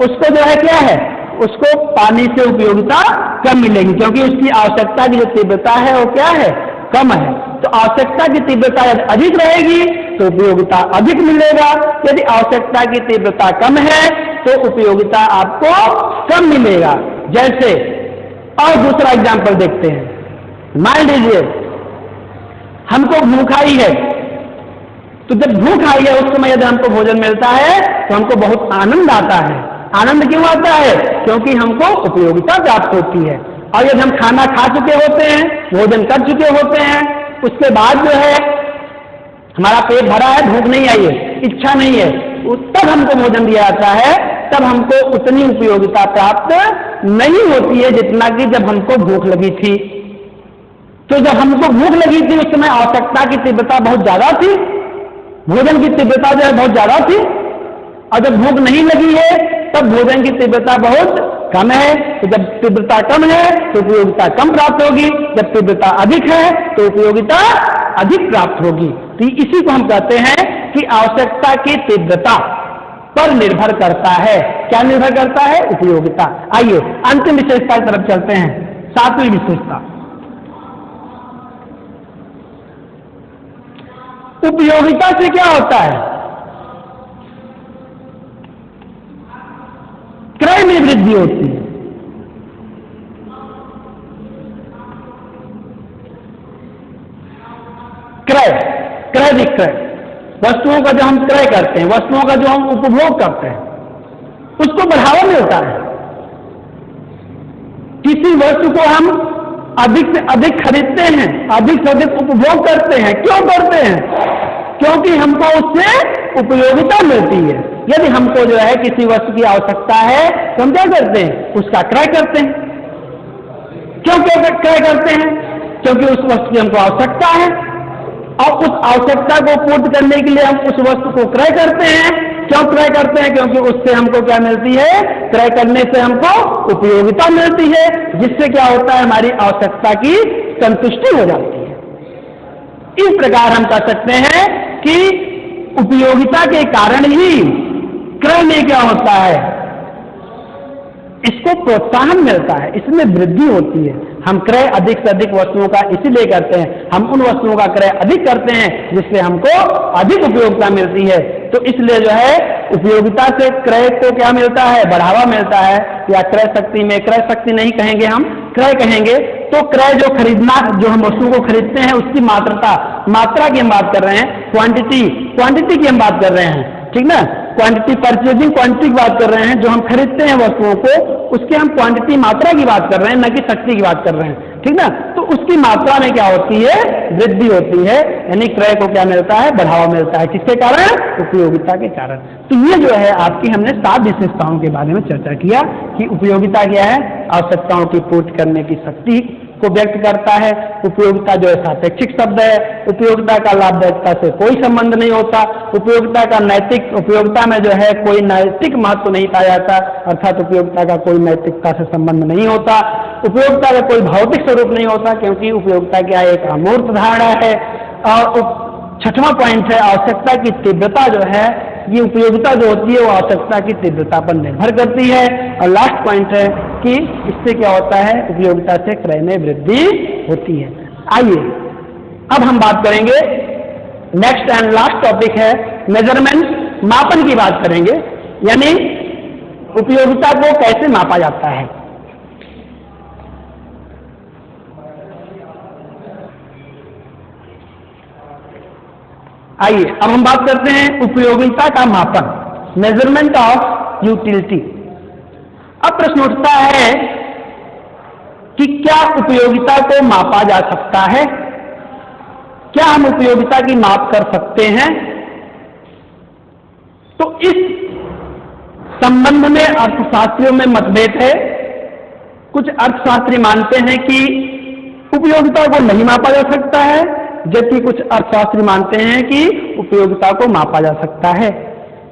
उसको जो है क्या है? उसको पानी से उपयोगिता कम मिलेगी, क्योंकि उसकी आवश्यकता की जो तीव्रता है वो क्या है? कम है। तो आवश्यकता की तीव्रता यदि अधिक रहेगी तो उपयोगिता अधिक मिलेगा, यदि आवश्यकता की तीव्रता कम है तो उपयोगिता आपको कम मिलेगा। जैसे और दूसरा एग्जाम्पल देखते हैं। मान लीजिए हमको भूख आई है, तो जब भूख आई है उस समय यदि हमको भोजन मिलता है तो हमको बहुत आनंद आता है। आनंद क्यों आता है? क्योंकि हमको उपयोगिता प्राप्त होती है। और यदि हम खाना खा चुके होते हैं, भोजन कर चुके होते हैं, उसके बाद जो है हमारा पेट भरा है, भूख नहीं आई है, इच्छा नहीं है, तब हमको भोजन दिया जाता है, तब हमको उतनी उपयोगिता प्राप्त नहीं होती है जितना कि जब हमको भूख लगी थी। तो जब हमको भूख लगी थी उस समय आवश्यकता की तीव्रता बहुत ज्यादा थी, भोजन की तीव्रता जो है बहुत ज्यादा थी, और जब भूख नहीं लगी है तब भोजन की तीव्रता बहुत कम है, तो जब तीव्रता कम है तो उपयोगिता कम प्राप्त होगी, जब तीव्रता अधिक है तो उपयोगिता अधिक प्राप्त होगी। तो इसी को हम कहते हैं कि आवश्यकता की तीव्रता पर निर्भर करता है। क्या निर्भर करता है? उपयोगिता। आइए अंतिम विशेषता की तरफ चलते हैं, 7वीं विशेषता। उपयोगिता से क्या होता है? क्रय में वृद्धि होती है। क्रय, क्रय विक्रय, वस्तुओं का जो हम क्रय करते हैं, वस्तुओं का जो हम उपभोग करते हैं, उसको बढ़ावा मिलता है। किसी वस्तु को हम अधिक से अधिक खरीदते हैं, अधिक से अधिक उपभोग करते हैं। क्यों करते हैं? क्योंकि हमको उससे उपयोगिता मिलती है। यदि हमको जो है किसी वस्तु की आवश्यकता है तो हम क्या करते हैं? उसका क्रय करते हैं। क्यों क्रय करते हैं? क्योंकि उस वस्तु की हमको आवश्यकता है और उस आवश्यकता को पूर्ण करने के लिए हम उस वस्तु को क्रय करते हैं। क्यों क्रय करते हैं? क्योंकि उससे हमको क्या मिलती है? क्रय करने से हमको उपयोगिता मिलती है, जिससे क्या होता है? हमारी आवश्यकता की संतुष्टि हो जाती है। इस प्रकार हम कह सकते हैं कि उपयोगिता के कारण ही क्रय में क्या होता है? इसको प्रोत्साहन मिलता है, इसमें वृद्धि होती है। हम क्रय अधिक से अधिक वस्तुओं का इसीलिए करते हैं, हम उन वस्तुओं का क्रय अधिक करते हैं जिससे हमको अधिक उपयोगिता मिलती है। तो इसलिए जो है उपयोगिता से क्रय को क्या मिलता है? बढ़ावा मिलता है। या क्रय शक्ति में, क्रय शक्ति नहीं कहेंगे हम, क्रय कहेंगे। तो क्रय जो खरीदना, जो हम वस्तुओं को खरीदते हैं उसकी मात्रा की हम बात कर रहे हैं, क्वांटिटी की हम बात कर रहे हैं, ठीक ना? क्वांटिटी, परचेजिंग क्वांटिटी की बात कर रहे हैं। जो हम खरीदते हैं वस्तुओं को, उसकी हम क्वांटिटी, मात्रा की बात कर रहे हैं, न कि शक्ति की बात कर रहे हैं, ठीक ना? तो उसकी मात्रा में क्या होती है? वृद्धि होती है। यानी क्रय को क्या मिलता है? बढ़ावा मिलता है। किसके कारण? उपयोगिता के कारण। तो ये जो है आपकी हमने 7 विशेषताओं के बारे में चर्चा किया कि उपयोगिता क्या है? आवश्यकताओं की पूर्ति करने की शक्ति को व्यक्त करता है। उपयोगिता जो है सापेक्षिक शब्द है। उपयोगिता का लाभदायकता से कोई संबंध नहीं होता। उपयोगिता में जो है कोई नैतिक महत्व नहीं पाया जाता, अर्थात उपयोगिता का कोई नैतिकता से संबंध नहीं होता। उपयोगिता का कोई भौतिक स्वरूप नहीं होता, क्योंकि उपयोगिता क्या एक अमूर्त धारणा है। और 6वां पॉइंट है आवश्यकता की तीव्रता जो है, ये उपयोगिता जो होती है वो आवश्यकता की तीव्रता पर निर्भर करती है। और लास्ट पॉइंट है कि इससे क्या होता है? उपयोगिता से क्रय में वृद्धि होती है। आइए अब हम बात करेंगे, नेक्स्ट एंड लास्ट टॉपिक है मेजरमेंट, मापन की बात करेंगे। यानी उपयोगिता को कैसे मापा जाता है। आइए अब हम बात करते हैं उपयोगिता का मापन, मेजरमेंट ऑफ यूटिलिटी। अब प्रश्न उठता है कि क्या उपयोगिता को मापा जा सकता है? क्या हम उपयोगिता की माप कर सकते हैं? तो इस संबंध में अर्थशास्त्रियों में मतभेद है। कुछ अर्थशास्त्री मानते हैं कि उपयोगिता को नहीं मापा जा सकता है, जबकि कुछ अर्थशास्त्री मानते हैं कि उपयोगिता को मापा जा सकता है।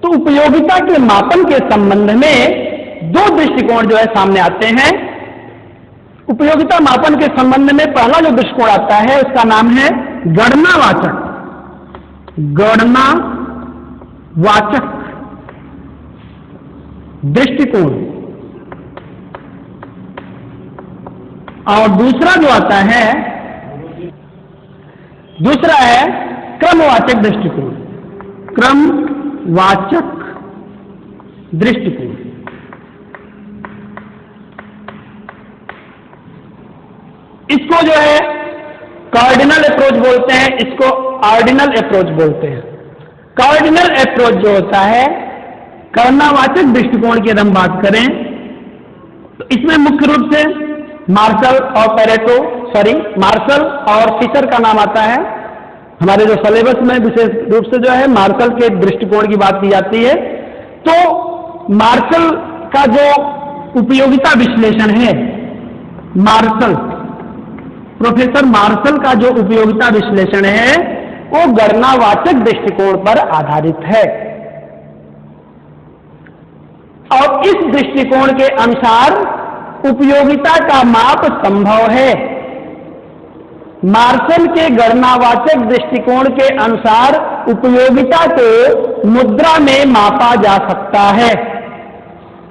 तो उपयोगिता के मापन के संबंध में 2 दृष्टिकोण जो है सामने आते हैं। उपयोगिता मापन के संबंध में पहला जो दृष्टिकोण आता है उसका नाम है गणनावाचक दृष्टिकोण, और दूसरा जो आता है, दूसरा है क्रमवाचक दृष्टिकोण, क्रमवाचक दृष्टिकोण। इसको जो है कार्डिनल अप्रोच बोलते हैं, इसको ऑर्डिनल अप्रोच बोलते हैं। कार्डिनल अप्रोच जो होता है, गणनावाचक दृष्टिकोण की अगर हम बात करें तो इसमें मुख्य रूप से मार्शल और फिशर का नाम आता है। हमारे जो सिलेबस में विशेष रूप से जो है मार्शल के दृष्टिकोण की बात की जाती है। तो मार्शल का जो उपयोगिता विश्लेषण है, प्रोफेसर मार्शल का जो उपयोगिता विश्लेषण है वो गणनावाचक दृष्टिकोण पर आधारित है। और इस दृष्टिकोण के अनुसार उपयोगिता का माप संभव है। मार्शल के गणनावाचक दृष्टिकोण के अनुसार उपयोगिता को मुद्रा में मापा जा सकता है,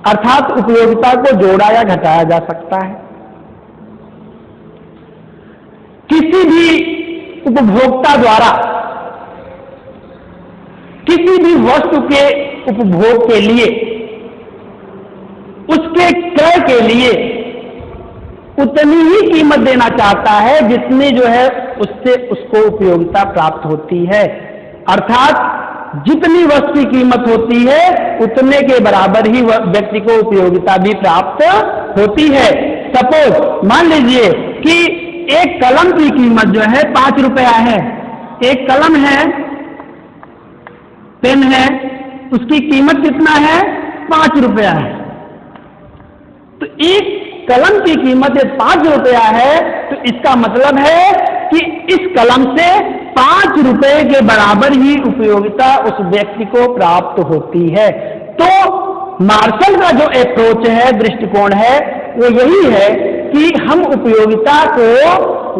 अर्थात उपयोगिता को जोड़ा या घटाया जा सकता है। किसी भी उपभोक्ता द्वारा किसी भी वस्तु के उपभोग के लिए, उसके क्रय के लिए उतनी ही कीमत देना चाहता है जितनी जो है उससे उसको उपयोगिता प्राप्त होती है, अर्थात जितनी वस्तु की कीमत होती है उतने के बराबर ही व्यक्ति को उपयोगिता भी प्राप्त होती है। सपोज मान लीजिए कि एक कलम की कीमत जो है 5 रुपया है, एक कलम है, पेन है, उसकी कीमत कितना है? 5 रुपया है। तो एक कलम की कीमत 5 रुपया है, तो इसका मतलब है कि इस कलम से 5 रुपए के बराबर ही उपयोगिता उस व्यक्ति को प्राप्त होती है। तो मार्शल का जो अप्रोच है, दृष्टिकोण है, वो यही है कि हम उपयोगिता को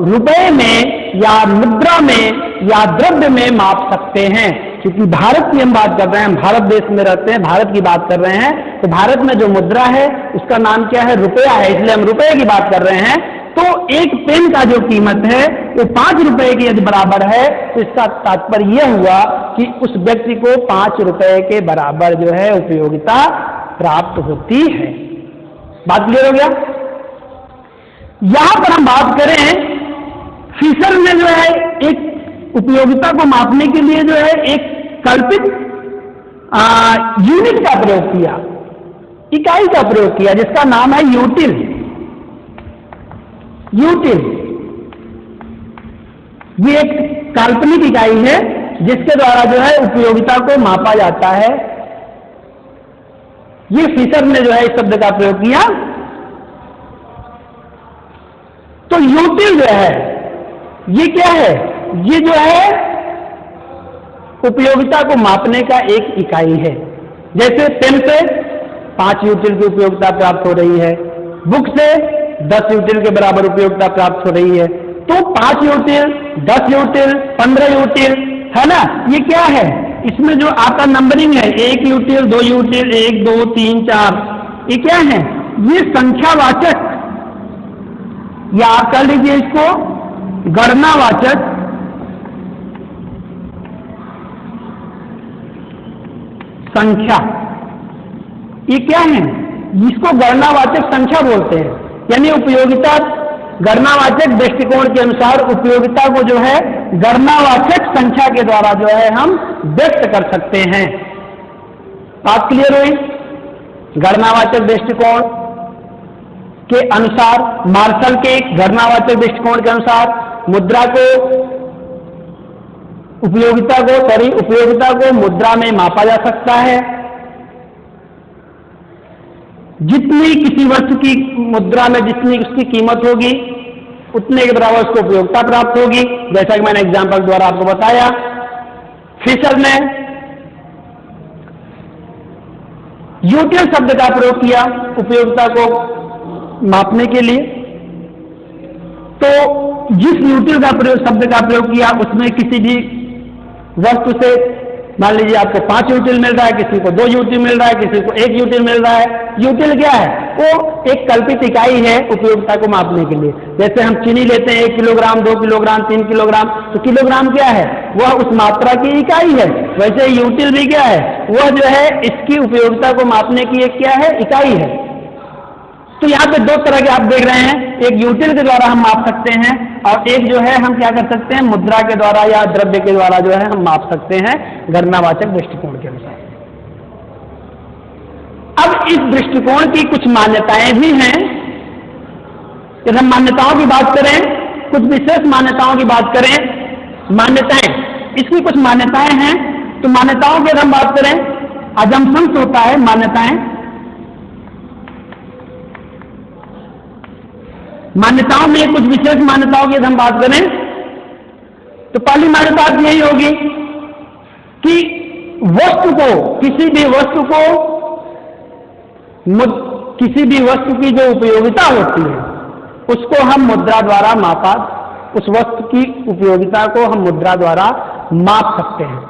रुपए में या मुद्रा में या द्रव्य में माप सकते हैं। क्योंकि भारत की हम बात कर रहे हैं, भारत देश में रहते हैं, भारत की बात कर रहे हैं, तो भारत में जो मुद्रा है उसका नाम क्या है? रुपया है, इसलिए हम रुपये की बात कर रहे हैं। तो एक पेन का जो कीमत है वो 5 रुपए की यदि बराबर है, तो इसका तात्पर्य यह हुआ कि उस व्यक्ति को 5 रुपए के बराबर जो है उपयोगिता प्राप्त होती है। बात क्लियर हो गया? यहां पर हम बात करें, फिशर ने जो है एक उपयोगिता को मापने के लिए जो है एक कल्पित यूनिट का प्रयोग किया, इकाई का प्रयोग किया, जिसका नाम है यूटिल। यूटिल ये एक काल्पनिक इकाई है जिसके द्वारा जो है उपयोगिता को मापा जाता है। ये फिशर ने जो है इस शब्द का प्रयोग किया। तो यूटिल जो है ये क्या है? ये जो है उपयोगिता को मापने का एक इकाई है। जैसे पेन से 5 यूटिल की उपयोगिता प्राप्त हो रही है, बुक से 10 यूटिल के बराबर उपयोगिता प्राप्त हो रही है। तो 5 यूटिल, 10 यूटिल, 15 यूटिल, है ना? ये क्या है? इसमें जो आपका नंबरिंग है, 1 यूटिल, 2 यूटिल, 1, 2, 3, 4, ये क्या है? ये संख्यावाचक, या आप कह लीजिए इसको गणनावाचक संख्या। ये क्या है? इसको गणनावाचक संख्या बोलते हैं। यानी उपयोगिता गणनावाचक दृष्टिकोण के अनुसार उपयोगिता को जो है गणनावाचक संख्या के द्वारा जो है हम व्यक्त कर सकते हैं। बात क्लियर हुई? गणनावाचक दृष्टिकोण के अनुसार, मार्शल के गणनावाचक दृष्टिकोण के अनुसार मुद्रा को उपयोगिता को मुद्रा में मापा जा सकता है। जितनी किसी वस्तु की मुद्रा में जितनी उसकी कीमत होगी उतने के बराबर उसको उपयोगिता प्राप्त होगी, जैसा कि मैंने एग्जाम्पल द्वारा आपको बताया। फिशर ने यूटिल शब्द का प्रयोग किया उपयोगिता को मापने के लिए। तो जिस यूटिल का प्रयोग शब्द का प्रयोग किया उसमें किसी भी वस्तु से मान लीजिए आपको 5 यूटिल मिल रहा है, किसी को 2 यूटिल मिल रहा है, किसी को 1 यूटिल मिल रहा है। यूटिल क्या है? वो एक कल्पित इकाई है उपयोगिता को मापने के लिए। जैसे हम चीनी लेते हैं 1 किलोग्राम, 2 किलोग्राम, 3 किलोग्राम, तो किलोग्राम क्या है? वह उस मात्रा की इकाई है। वैसे यूटिल भी क्या है? वह जो है इसकी उपयोगिता को मापने की एक क्या है? इकाई है। तो यहाँ पे 2 तरह के आप देख रहे हैं, एक यूटिल के द्वारा हम माप सकते हैं और एक जो है हम क्या कर सकते हैं? मुद्रा के द्वारा या द्रव्य के द्वारा जो है हम माप सकते हैं गणनावाचक दृष्टिकोण के अनुसार। अब इस दृष्टिकोण की कुछ मान्यताएं भी हैं। यदि हम मान्यताओं की बात करें, कुछ विशेष मान्यताओं की बात करें, मान्यताएं, इसकी कुछ मान्यताएं हैं। तो मान्यताओं की हम बात करें, अजम्पशंस होता है मान्यताएं। मान्यताओं में कुछ विशेष मान्यताओं की हम बात करें तो पहली मान्यता यही होगी कि वस्तु को, किसी भी वस्तु को किसी भी वस्तु की जो उपयोगिता होती है उसको हम मुद्रा द्वारा मापा, उस वस्तु की उपयोगिता को हम मुद्रा द्वारा माप सकते हैं।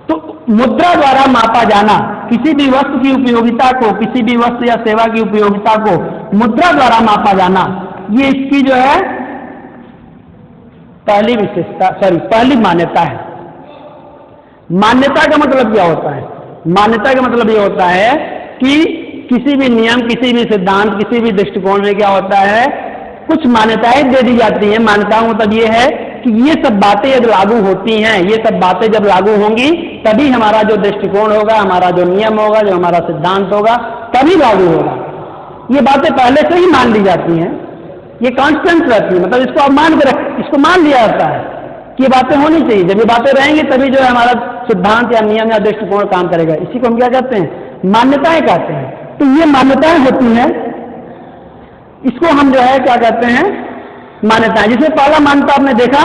तो मुद्रा द्वारा मापा जाना, किसी भी वस्तु की उपयोगिता को, किसी भी वस्तु या सेवा की उपयोगिता को मुद्रा द्वारा मापा जाना, ये इसकी जो है पहली विशेषता, पहली मान्यता है। मान्यता का मतलब क्या होता है? मान्यता का मतलब ये होता है कि किसी भी नियम, किसी भी सिद्धांत, किसी भी दृष्टिकोण में क्या होता है, कुछ मान्यताएं दे दी जाती हैं। मान्यताओं मतलब ये है कि ये सब बातें जब लागू होती हैं, ये सब बातें जब लागू होंगी तभी हमारा जो दृष्टिकोण होगा, हमारा जो नियम होगा, जो हमारा सिद्धांत होगा, तभी लागू होगा। ये बातें पहले से ही मान ली जाती हैं, ये कांस्टेंट रहती है, मतलब इसको आप मान के इसको मान लिया जाता है कि ये बातें होनी चाहिए। जब ये बातें रहेंगी तभी जो है हमारा सिद्धांत या नियम या दृष्टिकोण काम करेगा। इसी को हम क्या कहते हैं? मान्यताएं कहते हैं। तो ये मान्यताएं होती हैं, इसको हम जो है क्या कहते हैं? मान्यताएं। जिसमें पहला मान्यता आपने देखा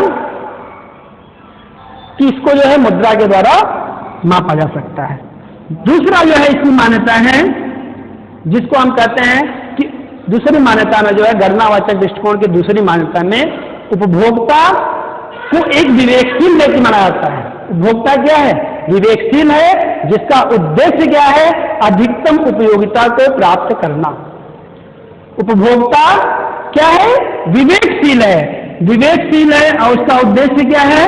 कि इसको जो है मुद्रा के द्वारा मापा जा सकता है। दूसरा जो है इसकी मान्यता है जिसको हम कहते हैं कि दूसरी मान्यता में जो है गणनावाचक दृष्टिकोण की दूसरी मान्यता में उपभोक्ता को एक विवेकशील व्यक्ति माना जाता है। उपभोक्ता क्या है? विवेकशील है, जिसका उद्देश्य क्या है? अधिकतम उपयोगिता को प्राप्त करना। उपभोक्ता क्या है? विवेकशील है। विवेकशील है और उसका उद्देश्य क्या है?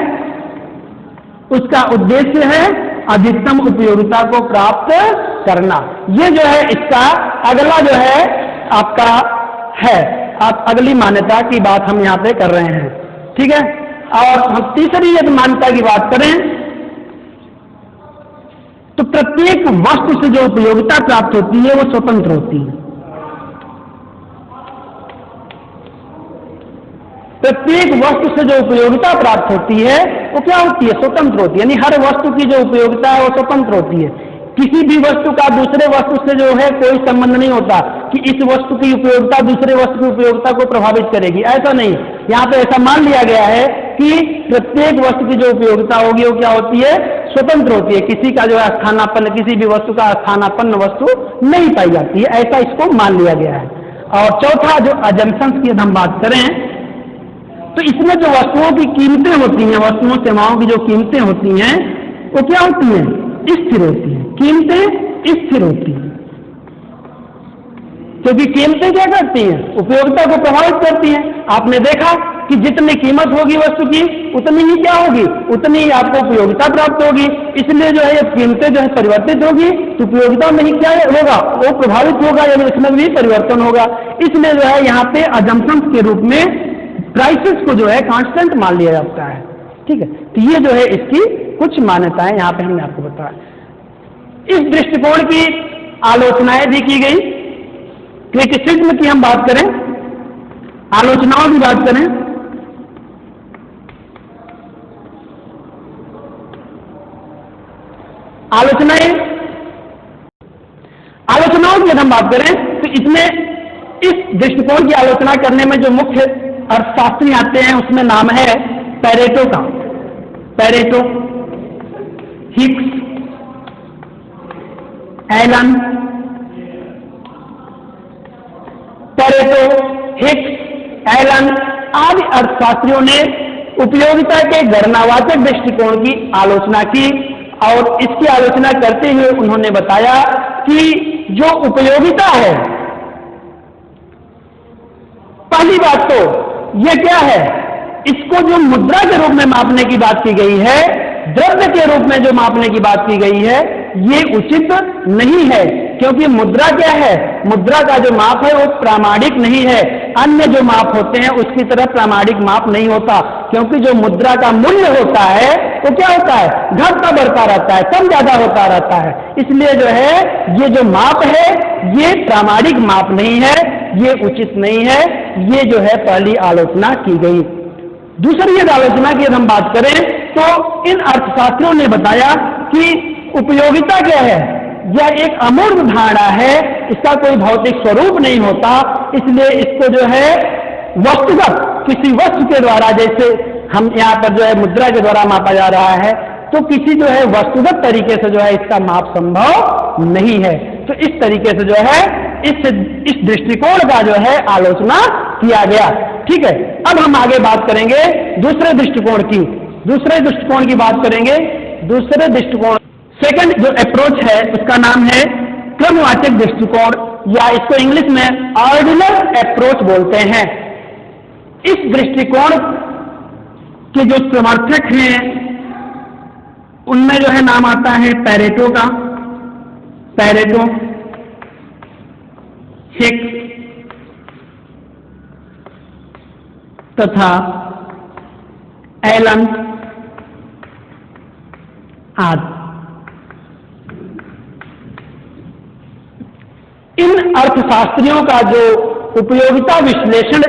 उसका उद्देश्य है अधिकतम उपयोगिता को प्राप्त करना। ये जो है इसका अगला जो है आपका है, आप अगली मान्यता की बात हम यहां पे कर रहे हैं, ठीक है। और हम तीसरी यदि मान्यता की बात करें तो प्रत्येक वस्तु से जो उपयोगिता प्राप्त होती है वो स्वतंत्र होती है। प्रत्येक वस्तु से जो उपयोगिता प्राप्त होती है वो क्या होती है? स्वतंत्र होती है। यानी हर वस्तु की जो उपयोगिता है वो स्वतंत्र होती है। किसी भी वस्तु का दूसरे वस्तु से जो है कोई संबंध नहीं होता कि इस वस्तु की उपयोगिता दूसरे वस्तु की उपयोगिता को प्रभावित करेगी, ऐसा नहीं। यहाँ पे ऐसा मान लिया गया है कि प्रत्येक वस्तु की जो उपयोगिता होगी वो क्या होती है? स्वतंत्र होती है। किसी का जो है स्थानापन्न, किसी भी वस्तु का स्थानापन्न वस्तु नहीं पाई जाती है, ऐसा इसको मान लिया गया है। और चौथा जो अजम्पशंस की हम बात करें तो इसमें जो वस्तुओं की कीमतें होती हैं, वस्तुओं सेवाओं की जो कीमतें होती हैं वो क्या होती हैं? स्थिर होती हैं। कीमतें स्थिर होती हैं क्योंकि कीमतें क्या करती हैं? उपयोगिता को प्रभावित करती हैं। आपने देखा कि जितनी कीमत होगी वस्तु की उतनी ही क्या होगी? उतनी ही आपको उपयोगिता प्राप्त होगी। इसलिए जो है ये कीमतें जो है परिवर्तित होगी तो उपयोगिता में ही क्या होगा? वो प्रभावित होगा, यानी उसमें भी परिवर्तन होगा। इसलिए जो है यहाँ पे अजम्पशंस के रूप में प्राइसेस को जो है कांस्टेंट मान लिया जाता है, ठीक है। तो ये जो है इसकी कुछ मान्यताएं यहाँ पे हमने आपको बताया। इस दृष्टिकोण की आलोचनाएं भी की गई। क्रिटिसिज्म की हम बात करें, आलोचनाओं की बात करें, आलोचनाओं की हम बात करें तो इसमें इस दृष्टिकोण की आलोचना करने में जो मुख्य अर्थशास्त्री आते हैं उसमें नाम है पैरेटो का। Pareto, Hicks, Allen, Pareto, Hicks, Allen आदि अर्थशास्त्रियों ने उपयोगिता के गणनावाचक दृष्टिकोण की आलोचना की और इसकी आलोचना करते हुए उन्होंने बताया कि जो उपयोगिता है, पहली बात तो यह क्या है? इसको जो मुद्रा के रूप में मापने की बात की गई है, द्रव्य के रूप में जो मापने की बात की गई है, ये उचित नहीं है। क्योंकि मुद्रा क्या है? मुद्रा का जो माप है वो प्रामाणिक नहीं है। अन्य जो माप होते हैं उसकी तरह प्रामाणिक माप नहीं होता, क्योंकि जो मुद्रा का मूल्य होता है वो क्या होता है? घटता बढ़ता रहता है, कम ज्यादा होता रहता है। इसलिए जो है ये जो माप है ये प्रामाणिक माप नहीं है, ये उचित नहीं है। ये जो है पहली आलोचना की गई। दूसरी यदि आलोचना की हम बात करें तो इन अर्थशास्त्रियों ने बताया कि उपयोगिता क्या है? यह एक अमूर्त धारणा है, इसका कोई भौतिक स्वरूप नहीं होता। इसलिए इसको जो है वस्तुगत किसी वस्तु के द्वारा, जैसे हम यहाँ पर जो है मुद्रा के द्वारा मापा जा रहा है, तो किसी जो है वस्तुगत तरीके से जो है इसका माप संभव नहीं है। तो इस तरीके से जो है इस दृष्टिकोण का जो है आलोचना किया गया। ठीक है, अब हम आगे बात करेंगे दूसरे दृष्टिकोण की। दूसरे दृष्टिकोण की बात करेंगे। दूसरे दृष्टिकोण, सेकंड जो अप्रोच है उसका नाम है क्रमवाचक दृष्टिकोण, या इसको इंग्लिश में ऑर्डिनल अप्रोच बोलते हैं। इस दृष्टिकोण के जो समर्थक हैं उनमें जो है नाम आता है पैरेटो का, पैरेटो, हिक्स तथा एलन आदि। इन अर्थशास्त्रियों का जो उपयोगिता विश्लेषण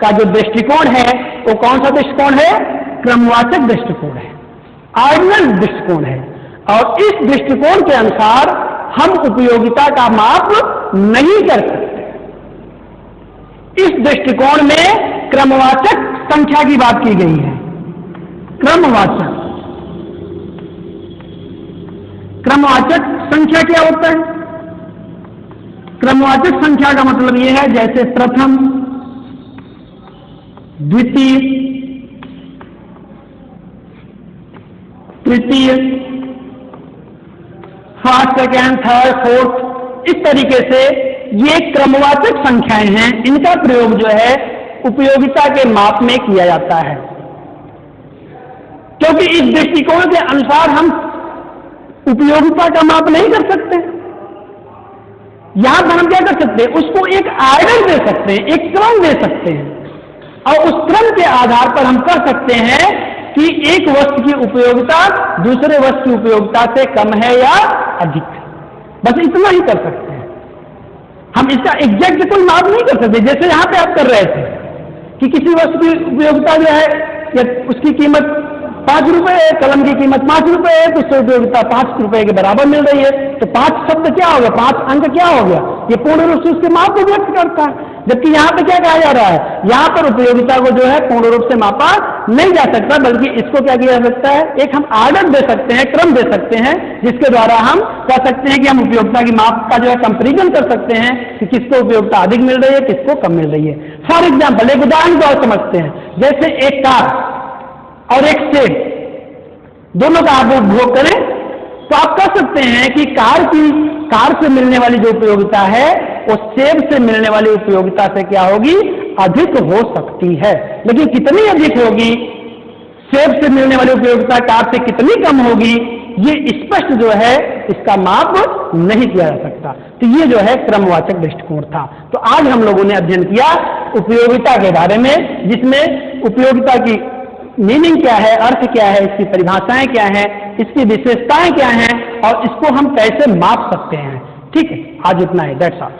का जो दृष्टिकोण है वो कौन सा दृष्टिकोण है? क्रमवाचक दृष्टिकोण है, ऑर्डिनल दृष्टिकोण है। और इस दृष्टिकोण के अनुसार हम उपयोगिता का माप नहीं कर सकते। इस दृष्टिकोण में क्रमवाचक संख्या की बात की गई है। क्रमवाचक, क्रमवाचक संख्या क्या होता है? क्रमवाचक संख्या का मतलब यह है जैसे प्रथम, द्वितीय, तृतीय, फर्स्ट, सेकेंड, थर्ड, फोर्थ, इस तरीके से ये क्रमवाचक संख्याएं हैं। इनका प्रयोग जो है उपयोगिता के माप में किया जाता है, क्योंकि इस दृष्टिकोण के अनुसार हम उपयोगिता का माप नहीं कर सकते। यहां पर हम क्या कर सकते हैं? उसको एक आर्डर दे सकते हैं, एक क्रम दे सकते हैं, और उस क्रम के आधार पर हम कह सकते हैं कि एक वस्तु की उपयोगिता दूसरे वस्तु की उपयोगिता से कम है या अधिक। बस इतना ही कर सकते हैं, हम इसका एग्जैक्ट कोई माप नहीं कर सकते। जैसे यहां पे आप कर रहे थे कि किसी वस्तु की उपयोगिता जो है या उसकी कीमत 5 रुपए है, कलम की कीमत 5 रुपए है, तो उससे उपयोगिता 5 रुपए के बराबर मिल रही है। तो 5 शब्द क्या हो गया? 5 अंक क्या हो गया? ये पूर्ण रूप से उसके माप को व्यक्त करता है। जबकि यहां पे क्या कहा जा रहा है? यहां पर उपयोगिता को जो है पूर्ण रूप से मापा नहीं जा सकता, बल्कि इसको क्या किया जा सकता है? एक हम आर्डर दे सकते हैं, क्रम दे सकते हैं, जिसके द्वारा हम कह सकते हैं कि हम उपयोगिता की माप का जो है कंपेरिजन कर सकते हैं कि किसको उपयोगिता अधिक मिल रही है, किसको कम मिल रही है। फॉर एग्जाम्पल, एक उदाहरण को और समझते हैं। जैसे एक कार और एक सेब, दोनों का आप उपभोग करें तो आप कह सकते हैं कि कार से मिलने वाली जो उपयोगिता है वो सेब से मिलने वाली उपयोगिता से क्या होगी? अधिक हो सकती है। लेकिन कितनी अधिक होगी? सेब से मिलने वाली उपयोगिता कार से कितनी कम होगी? ये स्पष्ट जो है इसका माप नहीं किया जा सकता। तो ये जो है क्रमवाचक दृष्टिकोण था। तो आज हम लोगों ने अध्ययन किया उपयोगिता के बारे में, जिसमें उपयोगिता की मीनिंग क्या है, अर्थ क्या है, इसकी परिभाषाएं क्या हैं, इसकी विशेषताएं क्या हैं और इसको हम कैसे माप सकते हैं। ठीक है, आज इतना ही। That's all.